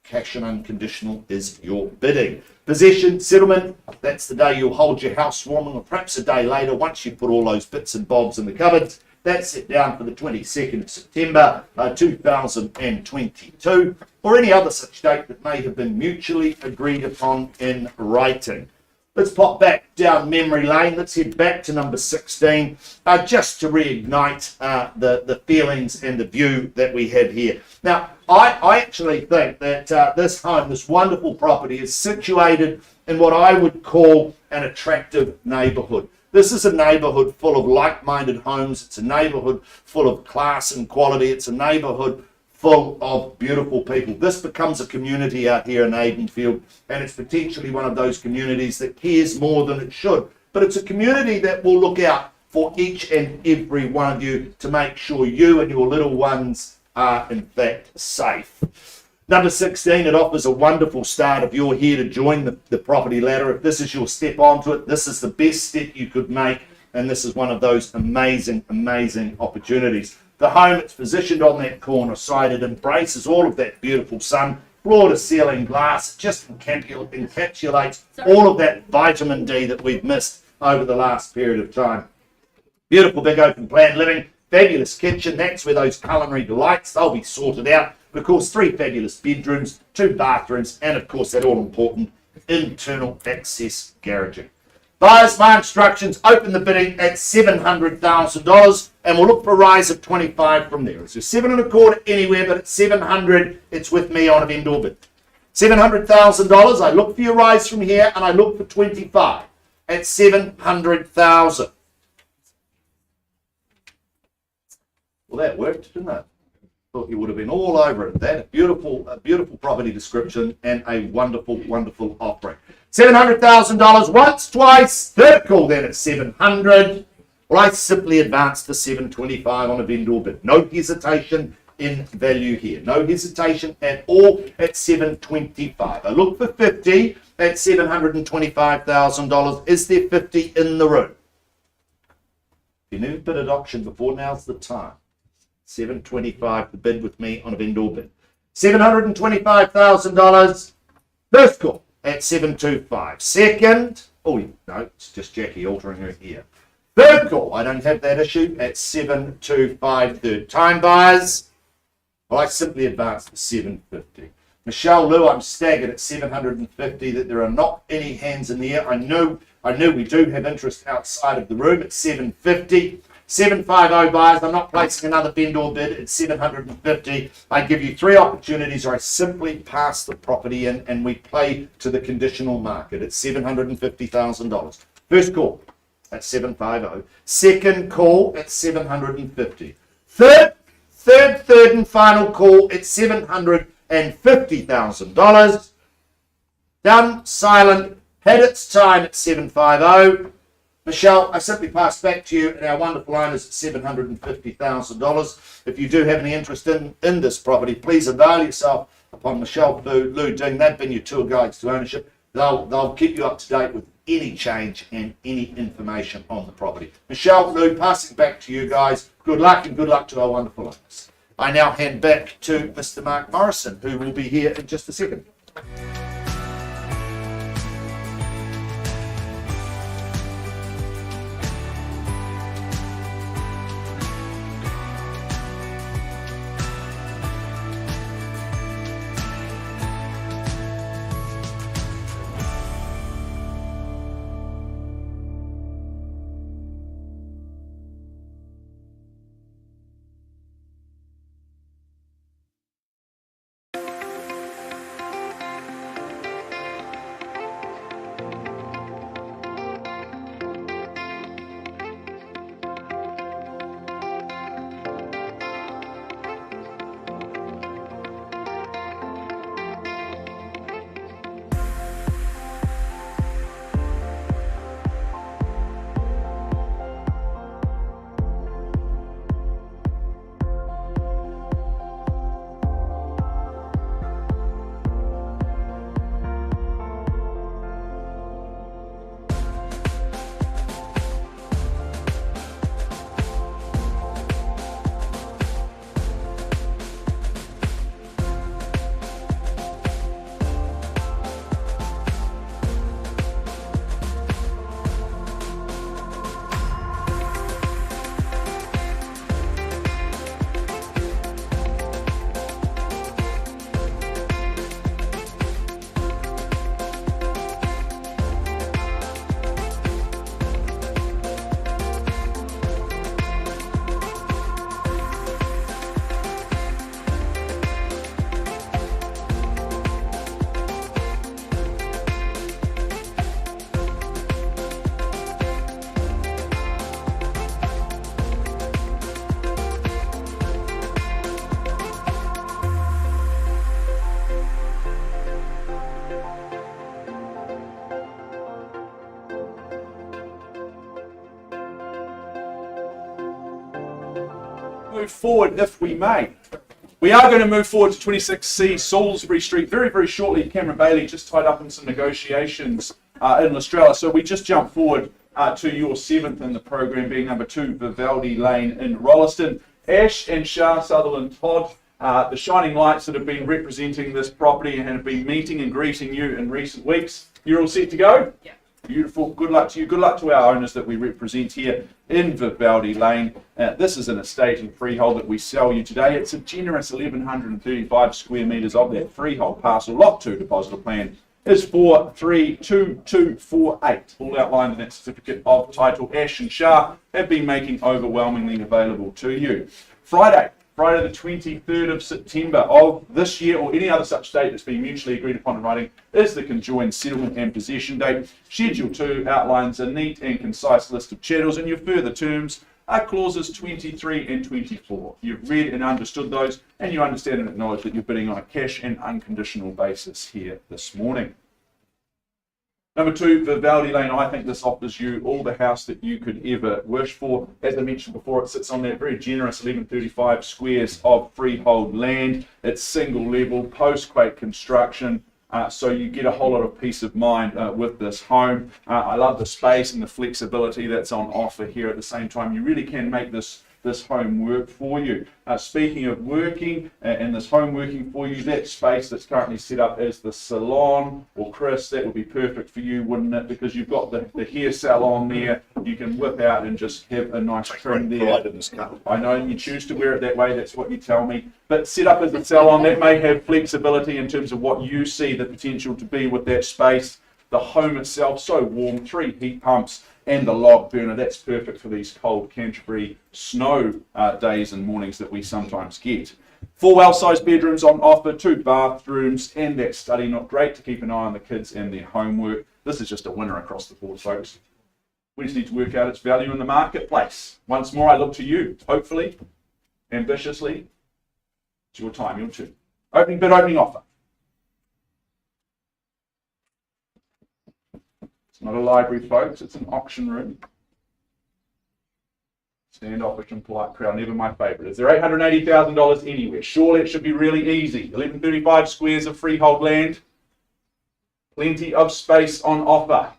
cash and unconditional is your bidding. Possession, settlement, that's the day you'll hold your house warming, or perhaps a day later once you put all those bits and bobs in the cupboards. That's set down for the 22nd of September 2022, or any other such date that may have been mutually agreed upon in writing. Let's pop back down memory lane. Let's head back to number 16, just to reignite the feelings and the view that we have here. Now, I actually think that this home, this wonderful property, is situated in what I would call an attractive neighbourhood. This is a neighbourhood full of like-minded homes. It's a neighbourhood full of class and quality. It's a neighbourhood full of beautiful people. This becomes a community out here in Aidenfield, and it's potentially one of those communities that cares more than it should. But it's a community that will look out for each and every one of you to make sure you and your little ones are in fact safe. Number 16, it offers a wonderful start if you're here to join the property ladder. If this is your step onto it, this is the best step you could make, and this is one of those amazing, amazing opportunities. The home, it's positioned on that corner side. It embraces all of that beautiful sun, floor to ceiling glass. It just encapsulates all of that vitamin D that we've missed over the last period of time. Beautiful big open plan living, fabulous kitchen. That's where those culinary delights, they'll be sorted out. Of course, 3 fabulous bedrooms, 2 bathrooms, and of course that all important internal access garaging. Buyers, my instructions, open the bidding at $700,000, and we'll look for a rise of 25 from there. So 7.25 anywhere, but at 700, it's with me on a vendor bid. $700,000, I look for your rise from here, and I look for 25 at 700,000. Well, that worked, didn't it? Thought you would have been all over it. That a beautiful property description and a wonderful, wonderful offering. $700,000 once, twice, third call then at 700. Well, I simply advanced to 725 on a vendor bid. No hesitation in value here. No hesitation at all at 725. I look for 50 at $725,000. Is there 50 in the room? If you never bid at auction before, now's the time. 725 to bid with me on a vendor bid. $725,000. First call at 725. Second, oh no, it's just Jackie altering her here. Third call, I don't have that issue at 725. Third time buyers, well, I simply advanced to 750. Michelle, Lou, I'm staggered at 750 that there are not any hands in the air. I know we do have interest outside of the room at 750. 750 buyers, I'm not placing another vendor bid at 750. I give you 3 opportunities, or I simply pass the property in and we play to the conditional market at $750,000. First call at 750. Second call at 750. Third and final call at $750,000. Done, silent, had its time at 750. Michelle, I simply pass back to you and our wonderful owners at $750,000. If you do have any interest in this property, please avail yourself upon Michelle, Lou Ding. They've been your tour guides to ownership. They'll keep you up to date with any change and any information on the property. Michelle, Lou, passing back to you guys. Good luck, and good luck to our wonderful owners. I now hand back to Mr. Mark Morrison, who will be here in just a second. move forward if we may. We are going to move forward to 26C Salisbury Street very, very shortly. Cameron Bailey just tied up in some negotiations in Lestrella. So we just jump forward to your 7th in the program, being number 2, Vivaldi Lane in Rolleston. Ash and Shah Sutherland Todd, the shining lights that have been representing this property and have been meeting and greeting you in recent weeks. You're all set to go? Yeah. Beautiful. Good luck to you. Good luck to our owners that we represent here in Vivaldi Lane. This is an estate and freehold that we sell you today. It's a generous 1,135 square metres of that freehold parcel. Lot 2 deposit plan is 432248. All outlined in that certificate of title. Ash and Shah have been making overwhelmingly available to you. Friday the 23rd of September of this year, or any other such date that's been mutually agreed upon in writing, is the conjoined settlement and possession date. Schedule 2 outlines a neat and concise list of chattels, and your further terms are clauses 23 and 24. You've read and understood those, and you understand and acknowledge that you're bidding on a cash and unconditional basis here this morning. Number 2, Vivaldi Lane. I think this offers you all the house that you could ever wish for. As I mentioned before, it sits on that very generous 1135 squares of freehold land. It's single level, post-quake construction, so you get a whole lot of peace of mind with this home. I love the space and the flexibility that's on offer here at the same time. You really can make this home work for you. Speaking of working and this home working for you, that space that's currently set up as the salon, or Chris, that would be perfect for you, wouldn't it? Because you've got the hair salon there. You can whip out and just have a nice trim there. I know you choose to wear it that way, that's what you tell me. But set up as a salon, that may have flexibility in terms of what you see the potential to be with that space. The home itself, so warm, 3 heat pumps, and the log burner. That's perfect for these cold Canterbury snow days and mornings that we sometimes get. 4 well-sized bedrooms on offer, 2 bathrooms, and that study nook. Great to keep an eye on the kids and their homework. This is just a winner across the board, folks. We just need to work out its value in the marketplace. Once more, I look to you, hopefully, ambitiously. It's your time, your turn. Opening bid, opening offer. Not a library, folks, it's an auction room. Standoffish and polite crowd, never my favourite. Is there $880,000 anywhere? Surely it should be really easy. 1135 squares of freehold land. Plenty of space on offer.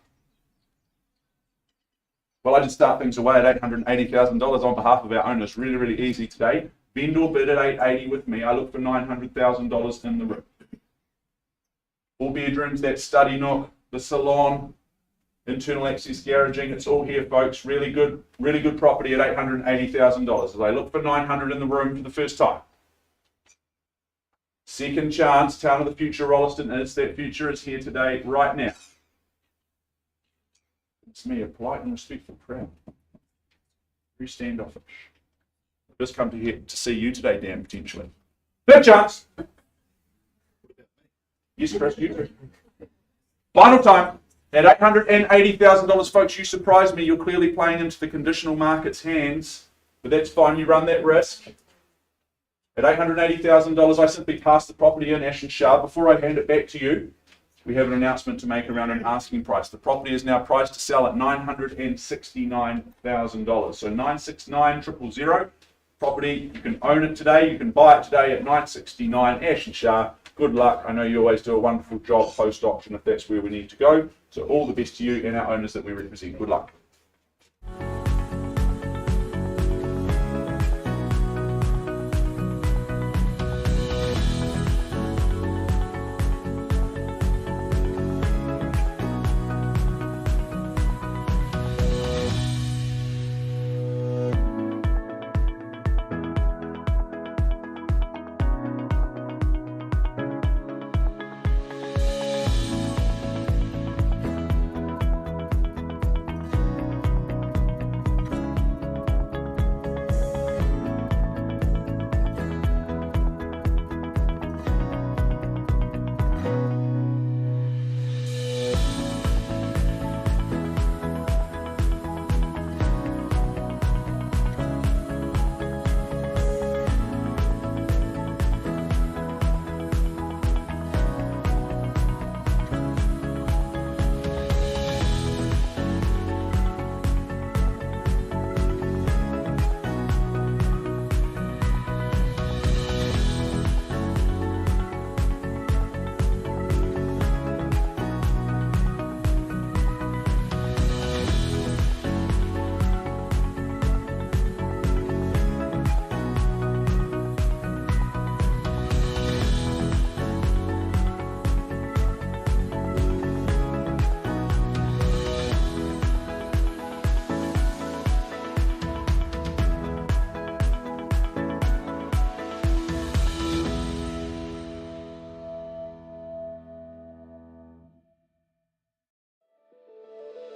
Well, I just start things away at $880,000 on behalf of our owners. Really, really easy today. Vendor bid at $880 with me. I look for $900,000 in the room. 4 bedrooms, that study nook, the salon, internal access garaging, it's all here, folks. Really good property at $880,000. As I look for $900 in the room for the first time. Second chance, town of the future, Rolleston is. That future is here today, right now. It's me, a polite and respectful crowd. Very standoffish. I've just come to here to see you today, Dan, potentially. Third chance. Yes, Chris, you too. Final time. At $880,000, folks, you surprised me. You're clearly playing into the conditional market's hands, but that's fine. You run that risk. At $880,000, I simply pass the property in, Ash and Shah. Before I hand it back to you, we have an announcement to make around an asking price. The property is now priced to sell at $969,000. So $969,000. Property, you can own it today. You can buy it today at $969,000. Ash and Shah. Good luck. I know you always do a wonderful job post-auction if that's where we need to go. So all the best to you and our owners that we represent. Good luck.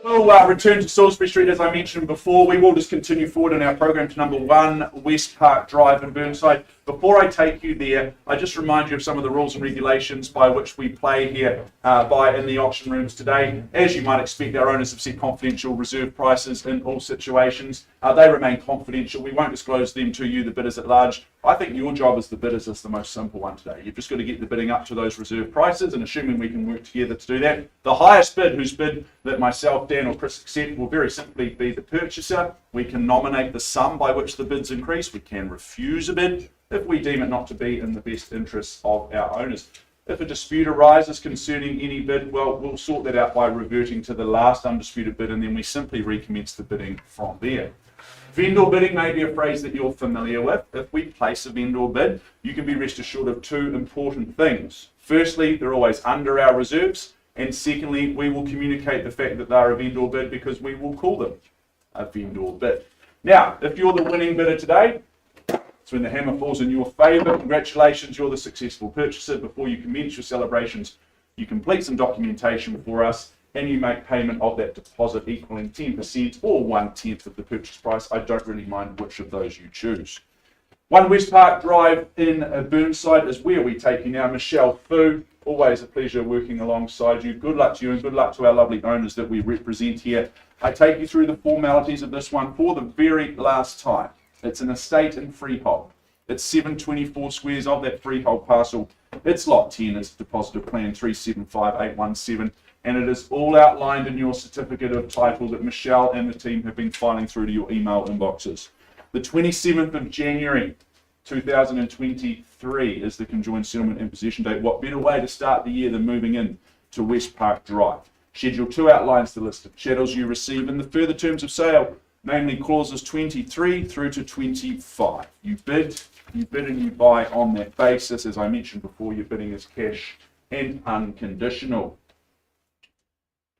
We'll return to Salisbury Street as I mentioned before. We will just continue forward in our program to number 1, West Park Drive in Burnside. Before I take you there, I just remind you of some of the rules and regulations by which we play here in the auction rooms today. As you might expect, our owners have set confidential reserve prices in all situations. They remain confidential. We won't disclose them to you, the bidders at large. I think your job as the bidders is the most simple one today. You've just got to get the bidding up to those reserve prices, and assuming we can work together to do that, the highest bid, whose bid that myself, Dan or Chris accept, will very simply be the purchaser. We can nominate the sum by which the bids increase. We can refuse a bid if we deem it not to be in the best interests of our owners. If a dispute arises concerning any bid, well, we'll sort that out by reverting to the last undisputed bid, and then we simply recommence the bidding from there. Vendor bidding may be a phrase that you're familiar with. If we place a vendor bid, you can be rest assured of 2 important things. Firstly, they're always under our reserves, and secondly, we will communicate the fact that they're a vendor bid because we will call them a vendor bid. Now, if you're the winning bidder today, it's when the hammer falls in your favour. Congratulations, you're the successful purchaser. Before you commence your celebrations, you complete some documentation for us and you make payment of that deposit equaling 10% or 1/10 of the purchase price. I don't really mind which of those you choose. 1 West Park Drive in Burnside is where we take you now. Michelle Fu, always a pleasure working alongside you. Good luck to you and good luck to our lovely owners that we represent here. I take you through the formalities of this one for the very last time. It's an estate and freehold. It's 724 squares of that freehold parcel. It's lot 10, it's deposit of plan 375817, and it is all outlined in your certificate of title that Michelle and the team have been filing through to your email inboxes. The 27th of January 2023 is the conjoined settlement and possession date. What better way to start the year than moving in to West Park Drive? Schedule 2 outlines the list of chattels you receive in the further terms of sale, namely clauses 23 through to 25. You bid and you buy on that basis. As I mentioned before, your bidding is cash and unconditional.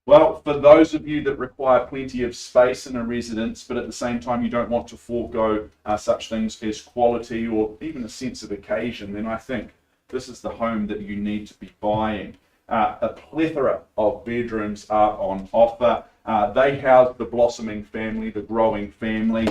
Well, for those of you that require plenty of space in a residence, but at the same time you don't want to forego such things as quality or even a sense of occasion, then I think this is the home that you need to be buying. A plethora of bedrooms are on offer. They house the blossoming family, the growing family.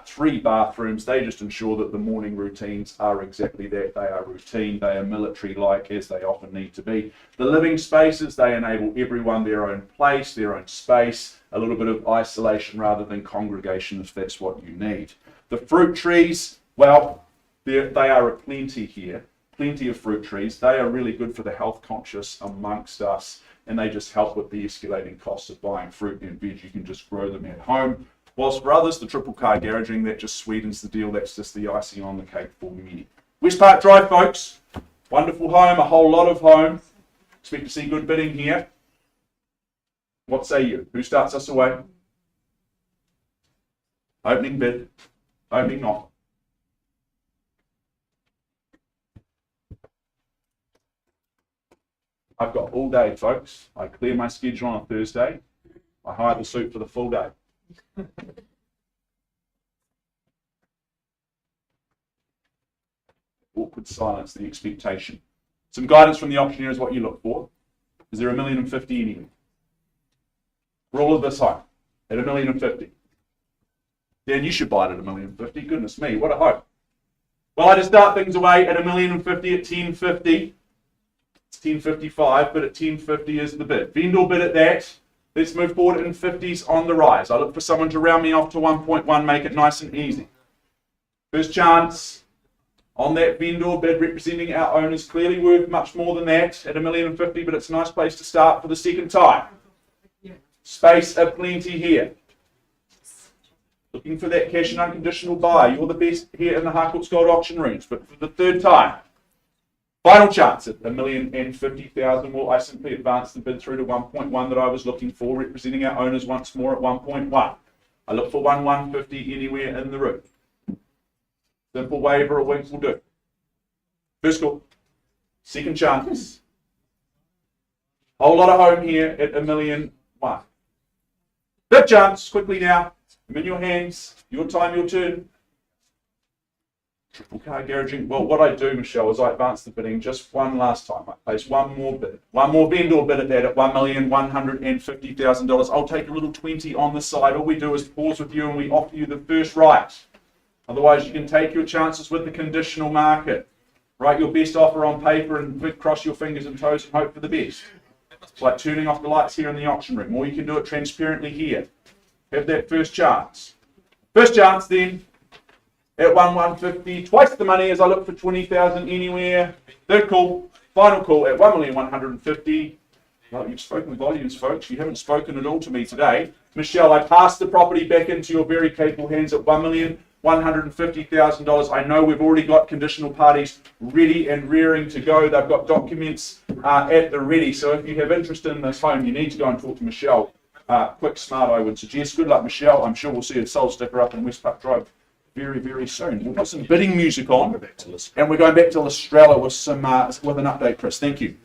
3 bathrooms. They just ensure that the morning routines are exactly that. They are routine. They are military-like, as they often need to be. The living spaces, they enable everyone their own place, their own space, a little bit of isolation rather than congregation if that's what you need. The fruit trees, well, they are aplenty here. Plenty of fruit trees. They are really good for the health conscious amongst us, and they just help with the escalating costs of buying fruit and veg. You can just grow them at home. Whilst for others, the triple car garaging, that just sweetens the deal. That's just the icing on the cake for me. West Park Drive, folks. Wonderful home, a whole lot of home. Expect to see good bidding here. What say you? Who starts us away? Opening bid. Opening knock. I've got all day, folks. I clear my schedule on a Thursday. I hire the suit for the full day. Awkward silence, the expectation. Some guidance from the auctioneer is what you look for. Is there 1,050,000 anywhere? Rule of this home at 1,050,000. Dan, you should buy it at 1,050,000. Goodness me, what a hope. Well, I just start things away at 1,050,000 at 1050. It's 1055, but at 1050 is the bid. Vendor bid at that. Let's move forward in 50s on the rise. I look for someone to round me off to 1.1, make it nice and easy. First chance on that vendor bid representing our owners, clearly worth much more than that at 1,050,000, but it's a nice place to start for the second time. Space aplenty here. Looking for that cash and unconditional buy. You're the best here in the Harcourts Gold auction rooms, but for the third time. Final chance at 1,050,000. Well, I simply advance the bid through to 1.1 that I was looking for, representing our owners once more at 1.1. I look for 1,150 anywhere in the room. Simple waiver, a wink will do. First call. Second chance. Whole lot of home here at 1,000,001. Third chance, quickly now. I'm in your hands. Your time, your turn. Triple car garaging. Well, what I do, Michelle, is I advance the bidding just one last time. I place one more bid. One more vendor bid at that at $1,150,000. I'll take a little 20 on the side. All we do is pause with you and we offer you the first right. Otherwise, you can take your chances with the conditional market. Write your best offer on paper and cross your fingers and toes and hope for the best. It's like turning off the lights here in the auction room, or you can do it transparently here. Have that first chance. First chance then, at 1,150, twice the money as I look for 20,000 anywhere. Third call, final call at 1,150,000. Well, you've spoken volumes, folks. You haven't spoken at all to me today. Michelle, I pass the property back into your very capable hands at $1,150,000. I know we've already got conditional parties ready and rearing to go. They've got documents at the ready. So if you have interest in this home, you need to go and talk to Michelle. Quick, smart, I would suggest. Good luck, Michelle. I'm sure we'll see a soul sticker up in West Park Drive very, very soon. We've got some bidding music on, and we're going back to Lestrella with some with an update, Chris. Thank you.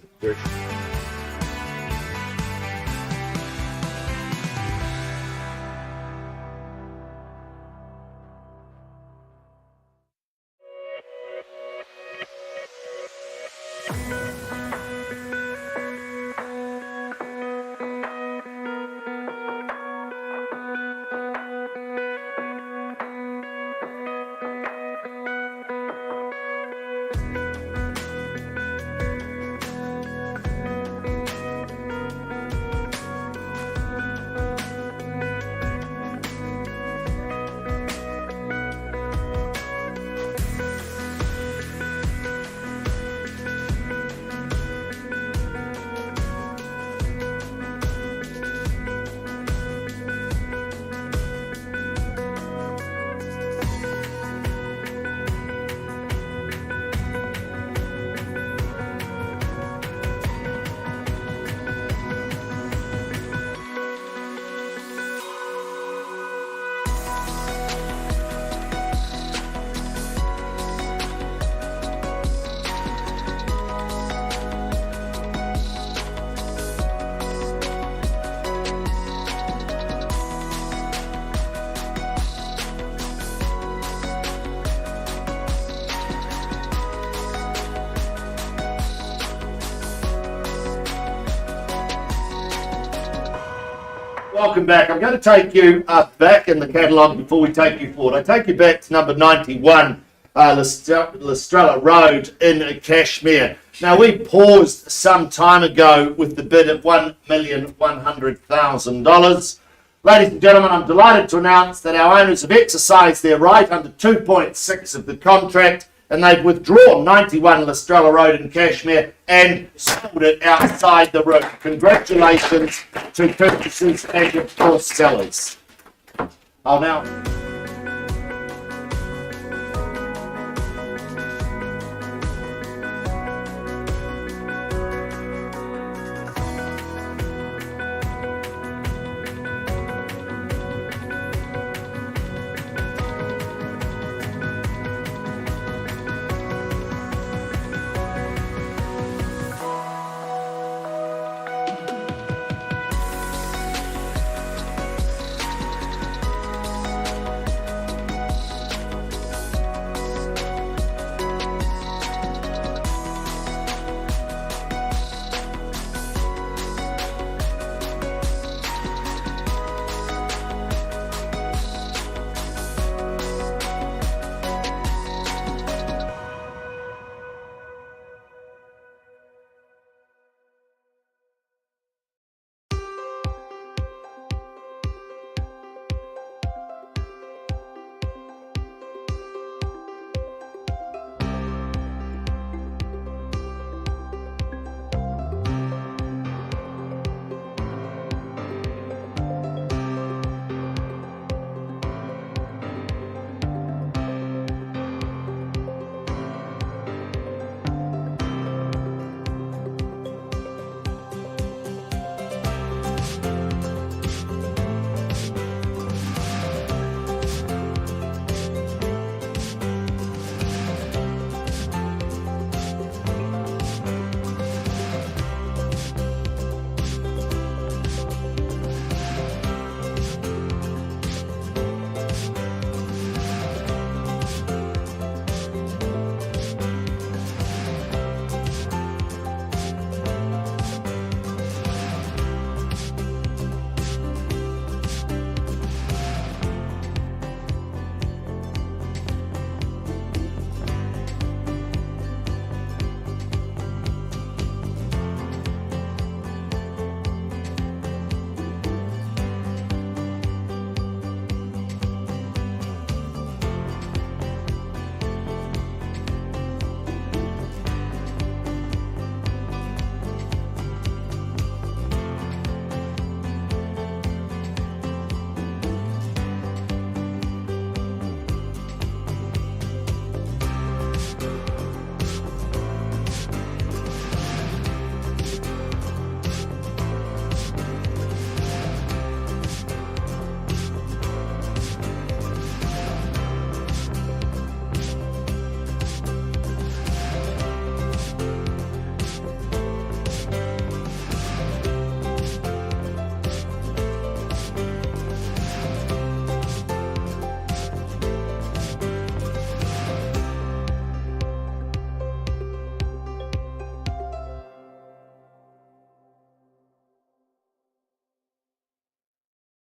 Welcome back. I'm going to take you back in the catalogue before we take you forward. I take you back to number 91, Lestrella Road in Cashmere. Now, we paused some time ago with the bid at $1,100,000. Ladies and gentlemen, I'm delighted to announce that our owners have exercised their right under 2.6 of the contract, and they've withdrawn 91 Lestrella Road in Cashmere and sold it outside the room. Congratulations to purchasers and, of course, sellers. I'll now...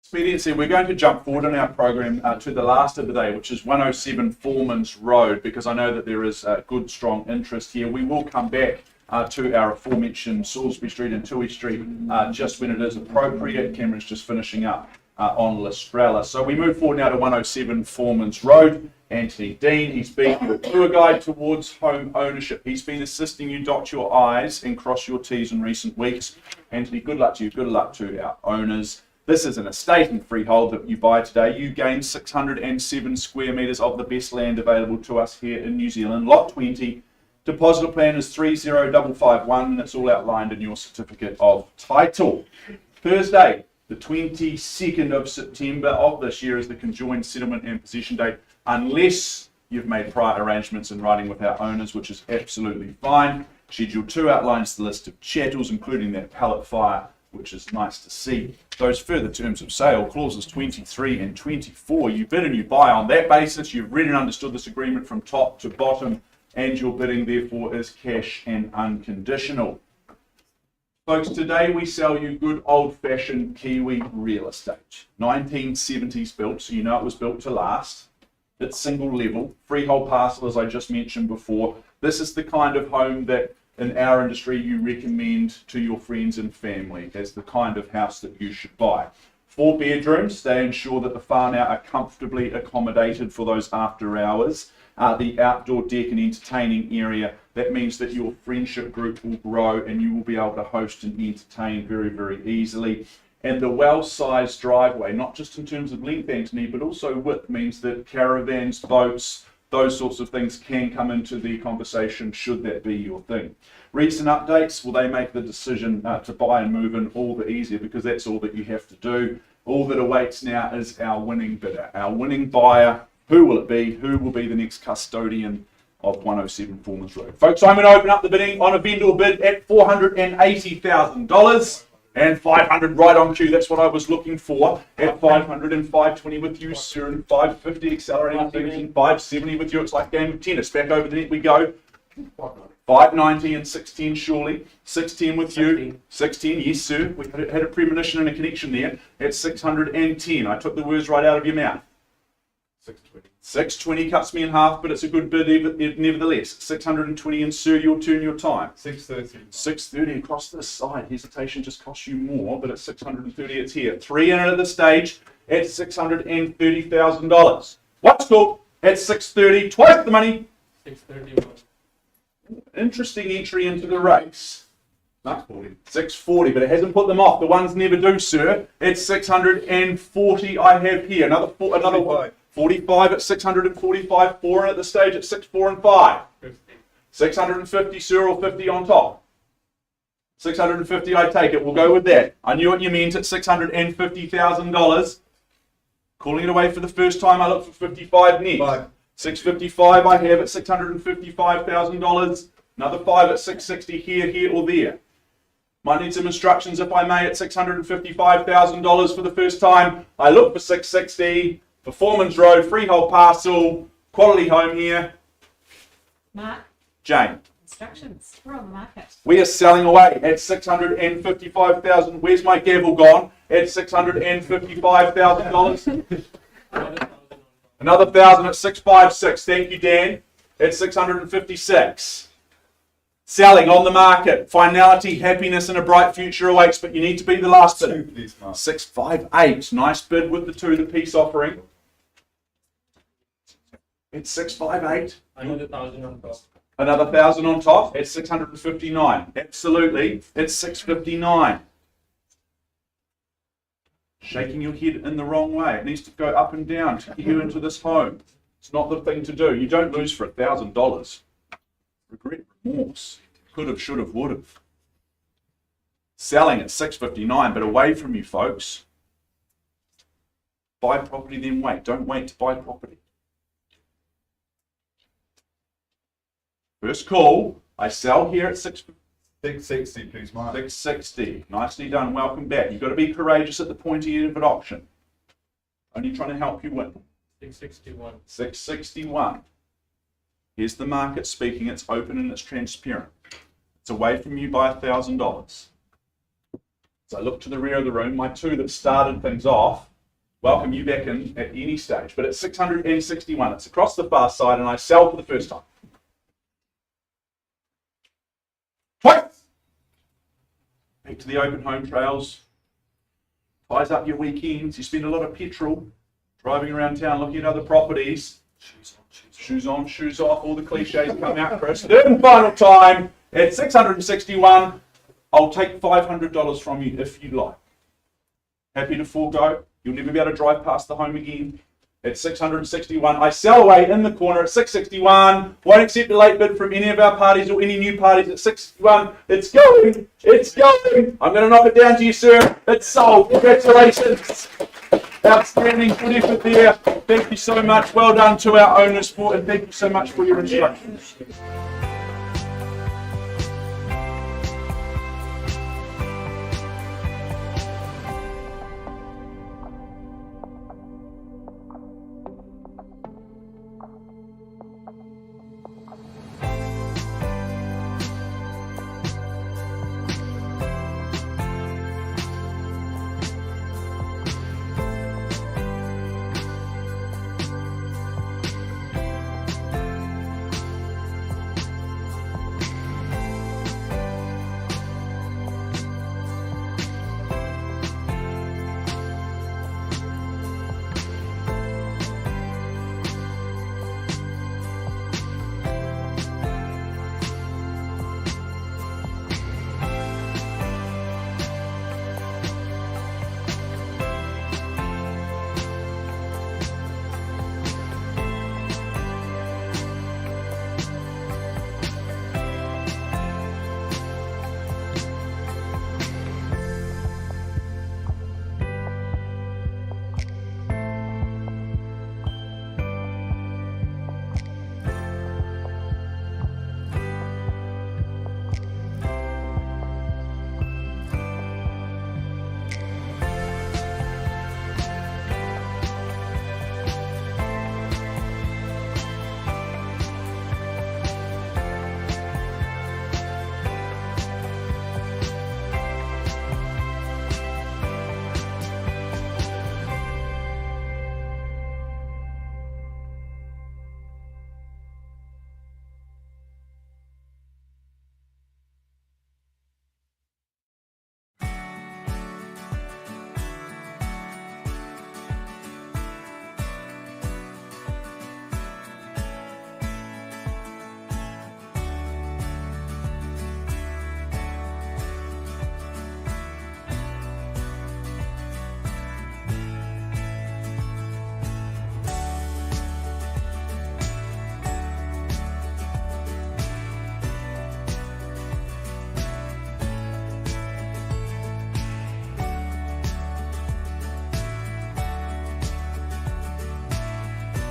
Expediency, we're going to jump forward in our program to the last of the day, which is 107 Foremans Road, because I know that there is good, strong interest here. We will come back to our aforementioned Salisbury Street and Tui Street just when it is appropriate. Cameron's just finishing up on Lestrella. So we move forward now to 107 Foremans Road. Anthony Dean, he's been your tour guide towards home ownership. He's been assisting you dot your I's and cross your T's in recent weeks. Anthony, good luck to you, good luck to our owners. This is an estate and freehold that you buy today. You gain 607 square metres of the best land available to us here in New Zealand. Lot 20. Depositor plan is 30551 and it's all outlined in your certificate of title. Thursday, the 22nd of September of this year is the conjoined settlement and possession date, unless you've made prior arrangements in writing with our owners, which is absolutely fine. Schedule 2 outlines the list of chattels, including that pallet fire, which is nice to see. Those further terms of sale, clauses 23 and 24, you bid and you buy on that basis. You've read and understood this agreement from top to bottom, and your bidding therefore is cash and unconditional. Folks, today we sell you good old-fashioned Kiwi real estate. 1970s built, so you know it was built to last. It's single level, freehold parcel as I just mentioned before. This is the kind of home that in our industry you recommend to your friends and family as the kind of house that you should buy. 4 bedrooms, they ensure that the whānau are comfortably accommodated for those after hours. The outdoor deck and entertaining area, that means that your friendship group will grow and you will be able to host and entertain very, very easily. And the well-sized driveway, not just in terms of length, Anthony, but also width, means that caravans, boats, those sorts of things can come into the conversation should that be your thing. Recent updates, well, they make the decision to buy and move in all the easier because that's all that you have to do. All that awaits now is our winning bidder, our winning buyer. Who will it be? Who will be the next custodian of 107 Foremans Road? Folks, I'm going to open up the bidding on a vendor bid at $480,000 and 500 right on cue. That's what I was looking for. At 500 and 520 with you, sir, and 550 accelerating things and 570 with you. It's like game of tennis. Back over the net we go. 590 and 610 surely. 610 with you. 610, yes sir. We had a premonition and a connection there. At 610. I took the words right out of your mouth. 620. 620 cuts me in half, but it's a good bid nevertheless. 620 and sir, your turn, your time. 630. 630 across this side. Hesitation just costs you more, but at 630 it's here. 3 in at the stage at $630,000. What's cool? At 630, twice the money. 631. Interesting entry into the race. 640. 640, but it hasn't put them off. The ones never do, sir. It's 640 I have here. Another 45 at 645, 4 at the stage at 6, 4 and 5. 50. 650, sir, or 50 on top. 650, I take it. We'll go with that. I knew what you meant at $650,000. Calling it away for the first time. I look for 55 next. 655 I have at $655,000. Another 5 at 660 here, or there. Might need some instructions, if I may, at $655,000 for the first time. I look for 660. For Foremans Road, freehold parcel, quality home here. Mark, Jane. instructions. We're on the market. We are selling away at $655,000. Where's my gavel gone? At $655,000. Another 1,000 at 656. Thank you, Dan. At 656. Selling on the market. Finality, happiness, and a bright future awaits, but you need to be the last bidder. 658. Nice bid with the 2, the peace offering. It's 658. Another 1,000 on top. Another 1,000 on top. It's 659. Absolutely. It's 659. Shaking your head in the wrong way. It needs to go up and down to get you into this home. It's not the thing to do. You don't lose for $1,000. Regret, remorse. Could have, should have, would have. Selling at 659, but away from you, folks. Buy property, then wait. Don't wait to buy property. First call. I sell here at 660, please, Mark. 660. Nicely done. Welcome back. You've got to be courageous at the pointy end of an auction. Only trying to help you win. 661. 661. Here's the market speaking. It's open and it's transparent. It's away from you by $1,000. So I look to the rear of the room. My 2 that started things off welcome you back in at any stage. But it's 661. It's across the far side, and I sell for the first time. Twice. Back to the open home trails. Ties up your weekends. You spend a lot of petrol driving around town looking at other properties. Shoes on, shoes off. All the cliches come out, Chris. Third and final time at 661. I'll take $500 from you if you like. Happy to forego. You'll never be able to drive past the home again. At 661, I sell away in the corner at 661. Won't accept a late bid from any of our parties or any new parties at 661. It's going. It's going. I'm going to knock it down to you, sir. It's sold. Congratulations. Outstanding. Good effort there. Thank you so much. Well done to our owners for, and thank you so much for your instructions.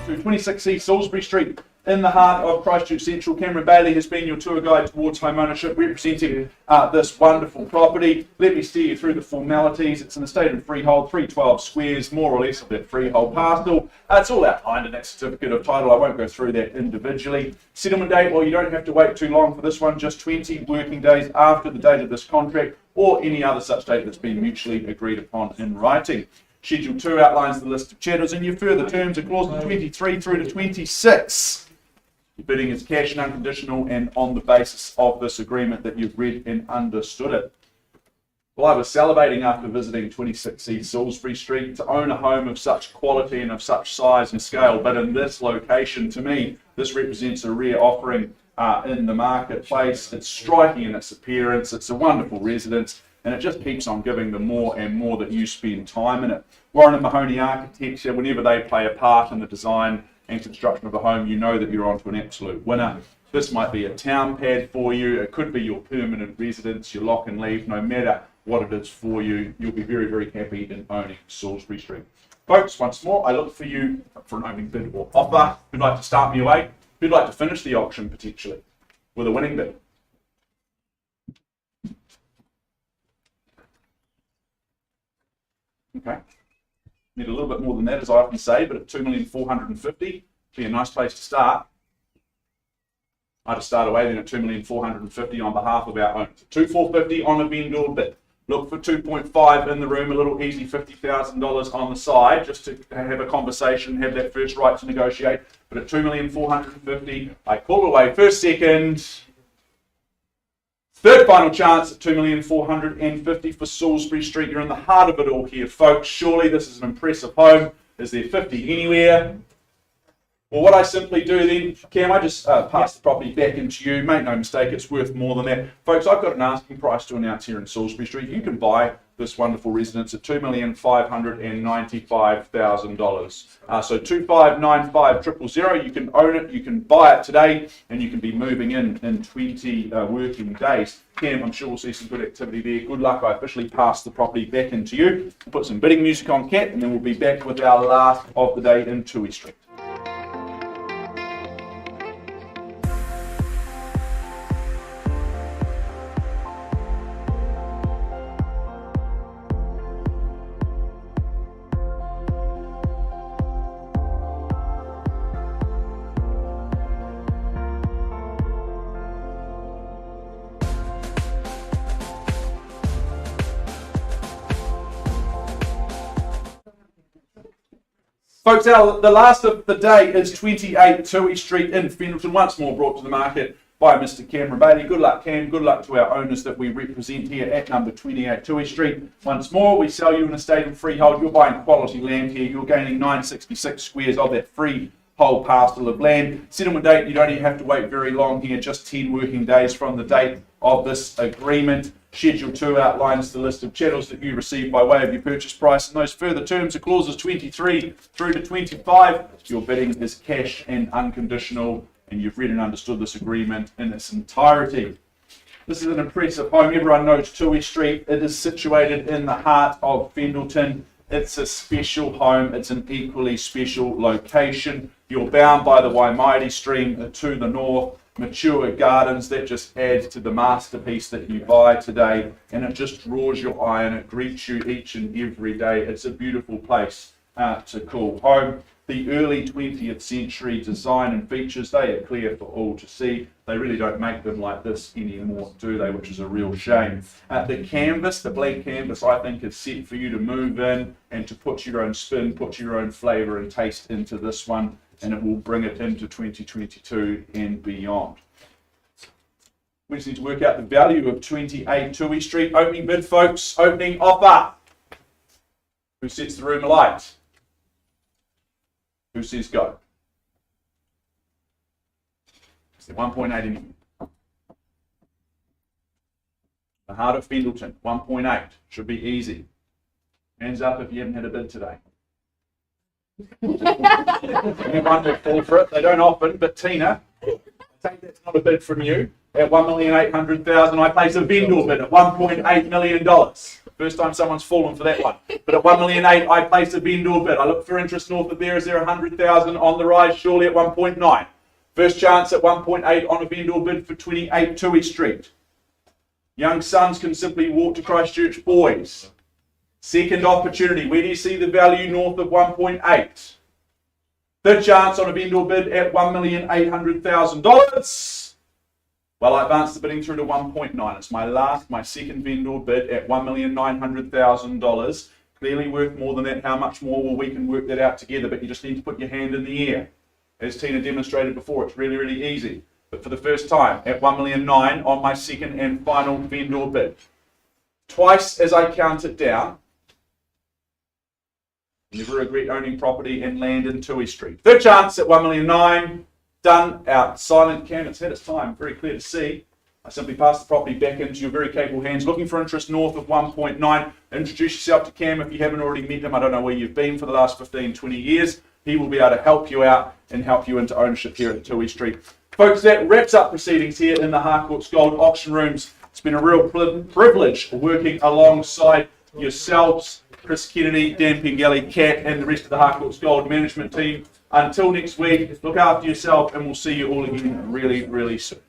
To 26C Salisbury Street in the heart of Christchurch Central. Cameron Bailey has been your tour guide towards home ownership, representing this wonderful property. Let me steer you through the formalities. It's an estate and freehold, 312 squares, more or less of that freehold parcel. It's all outlined in that certificate of title. I won't go through that individually. Settlement date, well, you don't have to wait too long for this one, just 20 working days after the date of this contract or any other such date that's been mutually agreed upon in writing. Schedule 2 outlines the list of chatters, and your further terms are clauses 23 through to 26. Your bidding is cash and unconditional, and on the basis of this agreement that you've read and understood it. Well, I was salivating after visiting 26C Salisbury Street to own a home of such quality and of such size and scale, but in this location, to me, this represents a rare offering in the marketplace. It's striking in its appearance, it's a wonderful residence, and it just keeps on giving the more and more that you spend time in it. Warren and Mahoney Architecture, whenever they play a part in the design and construction of a home, you know that you're onto an absolute winner. This might be a town pad for you, it could be your permanent residence, your lock and leave, no matter what it is for you, you'll be very, very happy in owning Salisbury Street. Folks, once more, I look for you for an opening bid or offer. Who'd like to start me away? Who'd like to finish the auction potentially with a winning bid? Okay. Need a little bit more than that, as I often say, but at $2,450,000, be a nice place to start. I'd start away then at $2,450,000 on behalf of our owners. $2,450,000 on a vendor bid. Look for 2.5 in the room, a little easy $50,000 on the side, just to have a conversation, have that first right to negotiate. But at 2,450,000, I call away first, second, third final chance at 2,450,000 for Salisbury Street. You're in the heart of it all here, folks. Surely this is an impressive home. Is there 50 anywhere? Well, what I simply do then, Cam, I just pass the property back into you. Make no mistake, it's worth more than that. Folks, I've got an asking price to announce here in Salisbury Street. You can buy this wonderful residence at $2,595,000. So 2,595,000. You can own it, you can buy it today, and you can be moving in 20 working days. Cam, I'm sure we'll see some good activity there. Good luck. I officially pass the property back into you. Put some bidding music on, Cat, and then we'll be back with our last of the day in Tui Street. Folks, the last of the day is 28 Tui Street in Fendleton, once more brought to the market by Mr. Cameron Bailey. Good luck, Cam. Good luck to our owners that we represent here at number 28 Tui Street. Once more, we sell you an estate and freehold. You're buying quality land here. You're gaining 966 squares of that freehold parcel of land. Settlement date, you don't even have to wait very long here, just 10 working days from the date of this agreement. Schedule 2 outlines the list of chattels that you receive by way of your purchase price, and those further terms are clauses 23 through to 25. Your bidding is cash and unconditional, and you've read and understood this agreement in its entirety. This is an impressive home. Everyone knows Tui Street. It is situated in the heart of Fendleton. It's a special home. It's an equally special location. You're bound by the Waimairi stream to the north. Mature gardens that just add to the masterpiece that you buy today, and it just draws your eye and it greets you each and every day. It's a beautiful place to call home. The early 20th century design and features, they are clear for all to see. They really don't make them like this anymore, do they? Which is a real shame. The canvas, the blank canvas, I think is set for you to move in and to put your own spin, put your own flavour and taste into this one, and it will bring it into 2022 and beyond. We just need to work out the value of 28 Tui Street. Opening bid, folks. Opening offer. Who sets the room alight? Who says go? Is there 1.8 in the heart of Fendleton? 1.8. Should be easy. Hands up if you haven't had a bid today. Anyone will fall for it. They don't often, but Tina, I take that's not a bid from you. At 1,800,000, I place a vendor bid at $1.8 million. First time someone's fallen for that one. But at 1,800,000, I place a vendor bid. I look for interest north of there. Is there 100,000 on the rise? Surely at 1.9. First chance at 1.8 on a vendor bid for 28 Tui Street. Young sons can simply walk to Christchurch boys. Second opportunity. Where do you see the value north of 1.8? Third chance on a vendor bid at $1,800,000. Well, I advanced the bidding through to 1.9. It's my second vendor bid at $1,900,000. Clearly worth more than that. How much more? Well, we can work that out together, but you just need to put your hand in the air. As Tina demonstrated before, it's really, really easy. But for the first time, at $1,900,000 on my second and final vendor bid. Twice as I count it down. Never regret owning property and land in Tui Street. Third chance at $1,900,000. Done. Out. Silent Cam. It's had its time. Very clear to see. I simply pass the property back into your very capable hands. Looking for interest north of 1.9. Introduce yourself to Cam if you haven't already met him. I don't know where you've been for the last 15, 20 years. He will be able to help you out and help you into ownership here at Tui Street. Folks, that wraps up proceedings here in the Harcourts Gold Auction Rooms. It's been a real privilege working alongside yourselves, Chris Kennedy, Dan Pengelly, Kat, and the rest of the Harcourts Gold management team. Until next week, look after yourself, and we'll see you all again really, really soon.